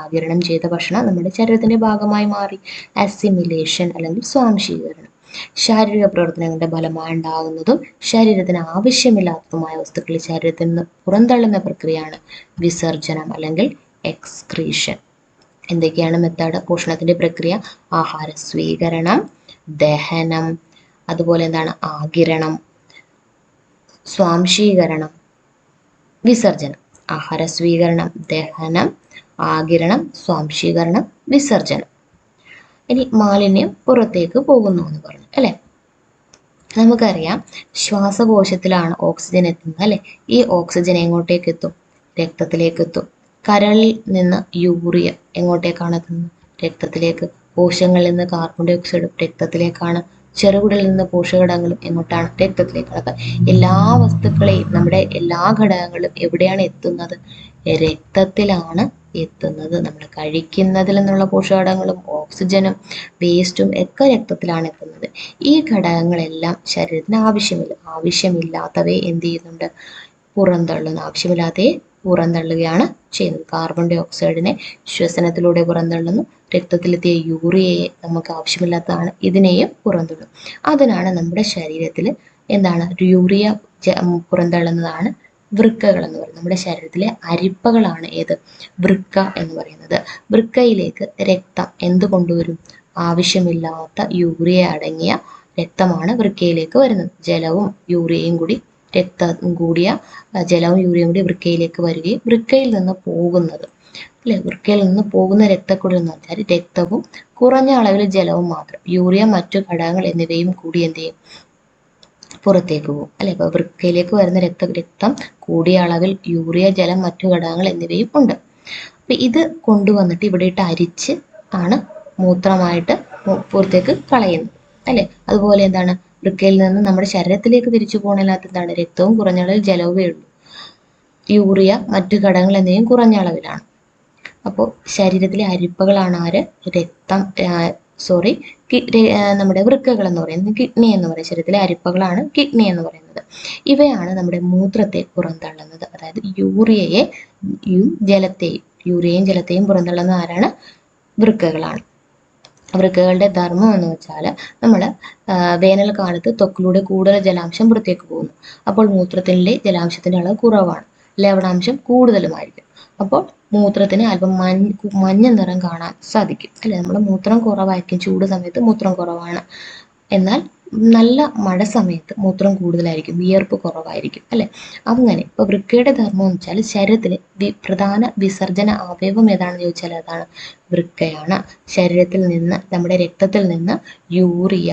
ആഗിരണം ചെയ്ത ഭക്ഷണം നമ്മുടെ ശരീരത്തിന്റെ ഭാഗമായി മാറി. അസിമിലേഷൻ അല്ലെങ്കിൽ സ്വാംശീകരണം. ശാരീരിക പ്രവർത്തനങ്ങളുടെ ഫലമായി ഉണ്ടാകുന്നതും ശരീരത്തിന് ആവശ്യമില്ലാത്തതുമായ വസ്തുക്കൾ ശരീരത്തിൽ നിന്ന് പുറന്തള്ളുന്ന പ്രക്രിയയാണ് വിസർജനം അല്ലെങ്കിൽ എക്സ്ക്രീഷൻ. എന്തൊക്കെയാണ് മെത്തേഡ്? പോഷണത്തിന്റെ പ്രക്രിയ: ആഹാര സ്വീകരണം, ദഹനം, അതുപോലെ എന്താണ്? ആഗിരണം, സ്വാംശീകരണം, വിസർജനം. ആഹാര സ്വീകരണം, ദഹനം, ആഗിരണം, സ്വാംശീകരണം, വിസർജനം. ഇനി മാലിന്യം പുറത്തേക്ക് പോകുന്നു എന്ന് പറഞ്ഞു അല്ലെ. നമുക്കറിയാം, ശ്വാസകോശത്തിലാണ് ഓക്സിജൻ എത്തുന്നത് അല്ലെ. ഈ ഓക്സിജൻ എങ്ങോട്ടേക്ക് എത്തും? രക്തത്തിലേക്ക് എത്തും. കരളിൽ നിന്ന് യൂറിയ എങ്ങോട്ടേക്കാണ് എത്തുന്നത്? രക്തത്തിലേക്ക്. കോശങ്ങളിൽ നിന്ന് കാർബൺ ഡൈ ഓക്സൈഡും രക്തത്തിലേക്കാണ്. ചെറുകുടലിൽ നിന്ന് പോഷകഘടകങ്ങളും എങ്ങോട്ടാണ്? രക്തത്തിലേക്കാണ്. അപ്പം എല്ലാ വസ്തുക്കളെയും, നമ്മുടെ എല്ലാ ഘടകങ്ങളും എവിടെയാണ് എത്തുന്നത്? രക്തത്തിലാണ് എത്തുന്നത്. നമ്മൾ കഴിക്കുന്നതിൽ നിന്നുള്ള പോഷകഘടകങ്ങളും ഓക്സിജനും വേസ്റ്റും ഒക്കെ രക്തത്തിലാണ് എത്തുന്നത്. ഈ ഘടകങ്ങളെല്ലാം ശരീരത്തിന് ആവശ്യമില്ലാത്തവയെ എന്ത് ചെയ്യുന്നുണ്ട്? പുറന്തള്ളുകയാണ് ചെയ്യുന്നത്. Carbon dye ഓക്സൈഡിനെ ശ്വസനത്തിലൂടെ പുറന്തള്ളുന്നു. രക്തത്തിലെത്തിയ യൂറിയയെ നമുക്ക് ആവശ്യമില്ലാത്തതാണ്, ഇതിനെയും പുറന്തള്ളും. അതിനാണ് നമ്മുടെ ശരീരത്തിൽ എന്താണ്? യൂറിയ പുറന്തള്ളുന്നതാണ് വൃക്കകൾ എന്ന് പറയുന്നത്. നമ്മുടെ ശരീരത്തിലെ അരിപ്പകളാണ് ഏത്? വൃക്ക എന്ന് പറയുന്നത്. വൃക്കയിലേക്ക് രക്തം എന്ത് കൊണ്ടുവരും? ആവശ്യമില്ലാത്ത യൂറിയ അടങ്ങിയ രക്തമാണ് വൃക്കയിലേക്ക് വരുന്നത്. ജലവും യൂറിയയും കൂടി വൃക്കയിലേക്ക് വരികയും വൃക്കയിൽ നിന്ന് പോകുന്നത് അല്ലെ. വൃക്കയിൽ നിന്ന് പോകുന്ന രക്തക്കുഴൽ എന്ന് വെച്ചാൽ രക്തവും കുറഞ്ഞ അളവിൽ ജലവും മാത്രം. യൂറിയ, മറ്റു ഘടകങ്ങൾ എന്നിവയും കൂടി എന്ത് ചെയ്യും? പുറത്തേക്ക് പോകും അല്ലെ. ഇപ്പൊ വൃക്കയിലേക്ക് വരുന്ന രക്തം കൂടിയ അളവിൽ യൂറിയ, ജലം, മറ്റു ഘടകങ്ങൾ എന്നിവയും ഉണ്ട്. അപ്പൊ ഇത് കൊണ്ടുവന്നിട്ട് ഇവിടെ ഇട്ട് അരിച്ച് ആണ് മൂത്രമായിട്ട് പുറത്തേക്ക് കളയുന്നത് അല്ലെ. അതുപോലെ എന്താണ്? വൃക്കയിൽ നിന്ന് നമ്മുടെ ശരീരത്തിലേക്ക് തിരിച്ചു പോകണില്ലാത്ത എന്താണ്? രക്തവും കുറഞ്ഞ അളവിൽ ജലവുമേ ഉള്ളൂ. യൂറിയ, മറ്റു ഘടകങ്ങൾ എന്നിവയും കുറഞ്ഞ അളവിലാണ്. അപ്പോൾ ശരീരത്തിലെ അരിപ്പകളാണ് ആര്? നമ്മുടെ വൃക്കകൾ എന്ന് പറയുന്നത്, കിഡ്നി എന്ന് പറയുന്നത്. ശരീരത്തിലെ അരിപ്പകളാണ് കിഡ്നി എന്ന് പറയുന്നത്. ഇവയാണ് നമ്മുടെ മൂത്രത്തെ പുറന്തള്ളുന്നത്. അതായത് യൂറിയയും ജലത്തെയും പുറന്തള്ളുന്ന ആരാണ്? വൃക്കകളാണ്. വൃക്കകളുടെ ധർമ്മം എന്ന് വെച്ചാൽ, നമ്മൾ വേനൽക്കാലത്ത് ത്വക്കിലൂടെ കൂടുതൽ ജലാംശം പുറത്തേക്ക് പോകുന്നു. അപ്പോൾ മൂത്രത്തിലെ ജലാംശത്തിന്റെ അളവ് കുറവാണ്, ലവണാംശം കൂടുതലുമായിരിക്കും. അപ്പോൾ മൂത്രത്തിന് അല്പം മഞ്ഞ നിറം കാണാൻ സാധിക്കും അല്ലെ. നമ്മൾ മൂത്രം കുറവായിരിക്കും, ചൂട് സമയത്ത് മൂത്രം കുറവാണ്, എന്നാൽ നല്ല മഴ സമയത്ത് മൂത്രം കൂടുതലായിരിക്കും, വിയർപ്പ് കുറവായിരിക്കും അല്ലെ. അങ്ങനെ ഇപ്പൊ വൃക്കയുടെ ധർമ്മം എന്ന് വെച്ചാൽ ശരീരത്തിലെ പ്രധാന വിസർജന അവയവം ഏതാണെന്ന് ചോദിച്ചാൽ അതാണ് വൃക്കയാണ്. ശരീരത്തിൽ നിന്ന്, നമ്മുടെ രക്തത്തിൽ നിന്ന് യൂറിയ,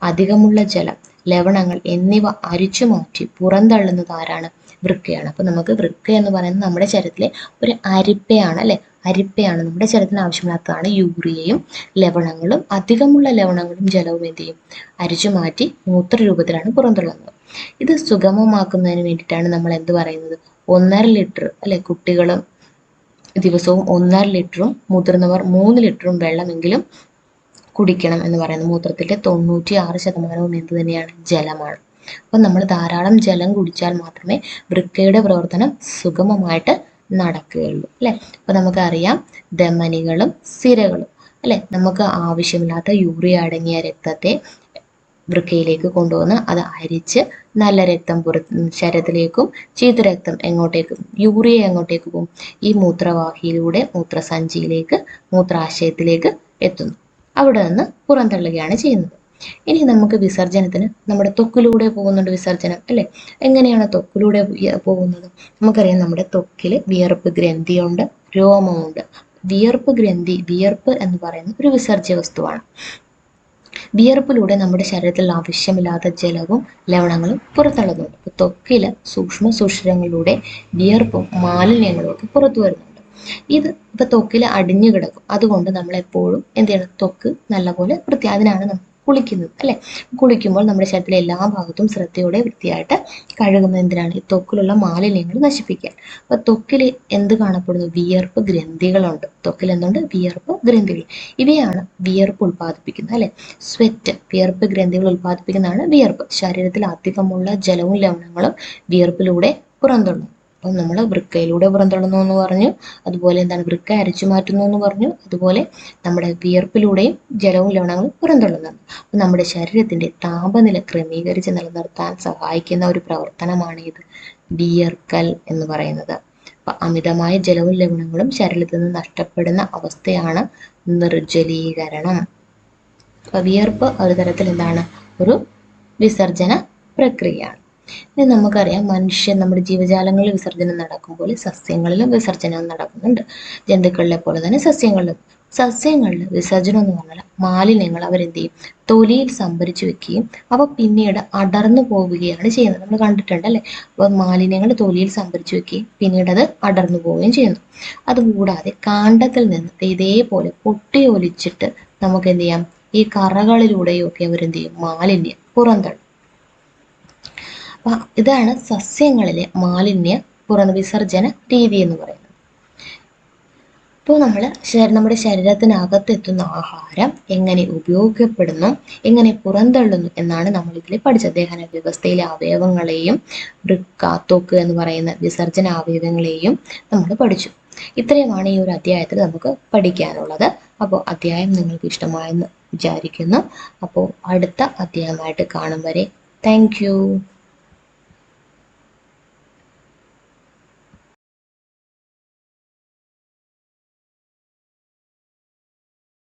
അധികമുള്ള ജലം, ലവണങ്ങൾ എന്നിവ അരിച്ചു മാറ്റി പുറന്തള്ളുന്നത് ആരാണ്? വൃക്കയാണ്. അപ്പൊ നമുക്ക് വൃക്ക എന്ന് പറയുന്നത് നമ്മുടെ ശരീരത്തിലെ ഒരു അരിപ്പയാണ് അല്ലെ. അരിപ്പയാണ്. നമ്മുടെ ശരീരത്തിന് ആവശ്യമില്ലാത്തതാണ് യൂറിയയും ലവണങ്ങളും. അധികമുള്ള ലവണങ്ങളും ജലവും എന്ത് ചെയ്യും? അരിച്ചു മാറ്റി മൂത്രരൂപത്തിലാണ് പുറന്തള്ളുന്നത്. ഇത് സുഗമമാക്കുന്നതിന് വേണ്ടിയിട്ടാണ് നമ്മൾ എന്ത് പറയുന്നത്? 1.5 ലിറ്റർ അല്ലെ, കുട്ടികളും ദിവസവും 1.5 ലിറ്ററും മുതിർന്നവർ 3 ലിറ്ററും വെള്ളമെങ്കിലും കുടിക്കണം എന്ന് പറയുന്നത്. മൂത്രത്തിന്റെ 96% എന്ത് തന്നെയാണ്? ജലമാണ്. അപ്പൊ നമ്മൾ ധാരാളം ജലം കുടിച്ചാൽ മാത്രമേ വൃക്കയുടെ പ്രവർത്തനം സുഗമമായിട്ട് നടക്കുകയുള്ളൂ അല്ലെ. അപ്പൊ നമുക്കറിയാം ധമനികളും സിരകളും അല്ലെ. നമുക്ക് ആവശ്യമില്ലാത്ത യൂറിയ അടങ്ങിയ രക്തത്തെ വൃക്കയിലേക്ക് കൊണ്ടുവന്ന് അത് അരിച്ച് നല്ല രക്തം ശരീരത്തിലേക്കും ചീത്ത രക്തം എങ്ങോട്ടേക്കും, യൂറിയ എങ്ങോട്ടേക്ക് പോകും? ഈ മൂത്രവാഹിയിലൂടെ മൂത്രസഞ്ചിയിലേക്ക്, മൂത്രാശയത്തിലേക്ക് എത്തുന്നു. അവിടെ നിന്ന് പുറന്തള്ളുകയാണ് ചെയ്യുന്നത്. ഇനി നമുക്ക് വിസർജനത്തിന് നമ്മുടെ ത്വക്കിലൂടെ പോകുന്നുണ്ട് വിസർജനം അല്ലെ. എങ്ങനെയാണ് ത്വക്കിലൂടെ പോകുന്നത്? നമുക്കറിയാം നമ്മുടെ ത്വക്കിൽ വിയർപ്പ് ഗ്രന്ഥിയുണ്ട്, രോമമുണ്ട്. വിയർപ്പ് ഗ്രന്ഥി, വിയർപ്പ് എന്ന് പറയുന്ന ഒരു വിസർജ്യ വസ്തുവാണ്. വിയർപ്പിലൂടെ നമ്മുടെ ശരീരത്തിൽ ആവശ്യമില്ലാത്ത ജലവും ലവണങ്ങളും പുറത്തള്ളുന്നുണ്ട്. ഇപ്പൊ ത്വക്കിലെ സൂക്ഷ്മ സുഷിരങ്ങളിലൂടെ വിയർപ്പും മാലിന്യങ്ങളും ഒക്കെ പുറത്തു വരുന്നുണ്ട്. ഇത് ഇപ്പൊ ത്വക്കിൽ അടിഞ്ഞു കിടക്കും. അതുകൊണ്ട് നമ്മൾ എപ്പോഴും എന്ത് ചെയ്യണം? ത്വക്ക് നല്ലപോലെ അതിനാണ് നമ്മൾ കുളിക്കുന്നത് അല്ലെ. കുളിക്കുമ്പോൾ നമ്മുടെ ശരീരത്തിലെ എല്ലാ ഭാഗത്തും ശ്രദ്ധയോടെ വൃത്തിയായിട്ട് കഴുകുന്നത് എന്തിനാണ്? ഈ ത്വക്കിലുള്ള മാലിന്യങ്ങൾ നശിപ്പിക്കാൻ. അപ്പൊ ത്വക്കിൽ എന്ത് കാണപ്പെടുന്നു? വിയർപ്പ് ഗ്രന്ഥികളുണ്ട്. ത്വക്കിൽ എന്തുണ്ട്? വിയർപ്പ് ഗ്രന്ഥികൾ. ഇവയാണ് വിയർപ്പ് ഉൽപ്പാദിപ്പിക്കുന്നത് അല്ലെ. സ്വെറ്റ്, വിയർപ്പ് ഗ്രന്ഥികൾ ഉൽപ്പാദിപ്പിക്കുന്നതാണ് വിയർപ്പ്. ശരീരത്തിൽ അധികമുള്ള ജലവും ലവണങ്ങളും വിയർപ്പിലൂടെ പുറന്തള്ളുന്നു. അപ്പം നമ്മൾ വൃക്കയിലൂടെ പുറന്തള്ളുന്നു എന്ന് പറഞ്ഞു, അതുപോലെ എന്താണ് വൃക്ക അരിച്ചു മാറ്റുന്നു എന്ന് പറഞ്ഞു, അതുപോലെ നമ്മുടെ വിയർപ്പിലൂടെയും ജലവും ലവണങ്ങളും പുറന്തള്ളുന്നുണ്ട്. അപ്പം നമ്മുടെ ശരീരത്തിന്റെ താപനില ക്രമീകരിച്ച് നിലനിർത്താൻ സഹായിക്കുന്ന ഒരു പ്രവർത്തനമാണ് ഇത് വിയർക്കൽ എന്ന് പറയുന്നത്. അപ്പൊ അമിതമായ ജലവും ലവണങ്ങളും ശരീരത്തിൽ നിന്ന് നഷ്ടപ്പെടുന്ന അവസ്ഥയാണ് നിർജ്ജലീകരണം. അപ്പൊ വിയർപ്പ് ഒരു തരത്തിൽ എന്താണ്? ഒരു വിസർജന പ്രക്രിയയാണ്. ഇനി നമുക്കറിയാം നമ്മുടെ ജീവജാലങ്ങളിൽ വിസർജനം നടക്കുമ്പോൾ സസ്യങ്ങളിലും വിസർജനം നടക്കുന്നുണ്ട്. ജന്തുക്കളിലെ പോലെ തന്നെ സസ്യങ്ങളിൽ വിസർജനം എന്ന് പറഞ്ഞാൽ മാലിന്യങ്ങൾ അവരെന്ത് ചെയ്യും? തൊലിയിൽ സംഭരിച്ചു വെക്കുകയും അവ പിന്നീട് അടർന്നു പോവുകയാണ് ചെയ്യുന്നത്. നമ്മൾ കണ്ടിട്ടുണ്ട് അല്ലെ. അപ്പൊ മാലിന്യങ്ങൾ തൊലിയിൽ സംഭരിച്ചു വെക്കുകയും പിന്നീട് അത് അടർന്നു പോവുകയും ചെയ്യുന്നു. അതുകൂടാതെ കാണ്ഡത്തിൽ നിന്ന് ഇതേപോലെ പൊട്ടിയൊലിച്ചിട്ട് നമുക്ക് എന്ത് ചെയ്യാം? ഈ കറകളിലൂടെയൊക്കെ അവരെന്ത് ചെയ്യും? മാലിന്യം പുറന്തള്ളും. അപ്പൊ ഇതാണ് സസ്യങ്ങളിലെ മാലിന്യ വിസർജന രീതി എന്ന് പറയുന്നത്. ഇപ്പോൾ നമ്മുടെ ശരീരത്തിനകത്ത് എത്തുന്ന ആഹാരം എങ്ങനെ ഉപയോഗപ്പെടുന്നു, എങ്ങനെ പുറന്തള്ളുന്നു എന്നാണ് നമ്മൾ ഇതിൽ പഠിച്ചത്. ദഹന വ്യവസ്ഥയിലെ അവയവങ്ങളെയും വൃക്ക, ത്വക്ക് എന്ന് പറയുന്ന വിസർജന അവയവങ്ങളെയും നമ്മൾ പഠിച്ചു. ഇത്രയുമാണ് ഈ ഒരു അധ്യായത്തിൽ നമുക്ക് പഠിക്കാനുള്ളത്. അപ്പോൾ അധ്യായം നിങ്ങൾക്ക് ഇഷ്ടമായെന്ന് വിചാരിക്കുന്നു. അപ്പോൾ അടുത്ത അധ്യായമായിട്ട് കാണും വരെ താങ്ക് യു.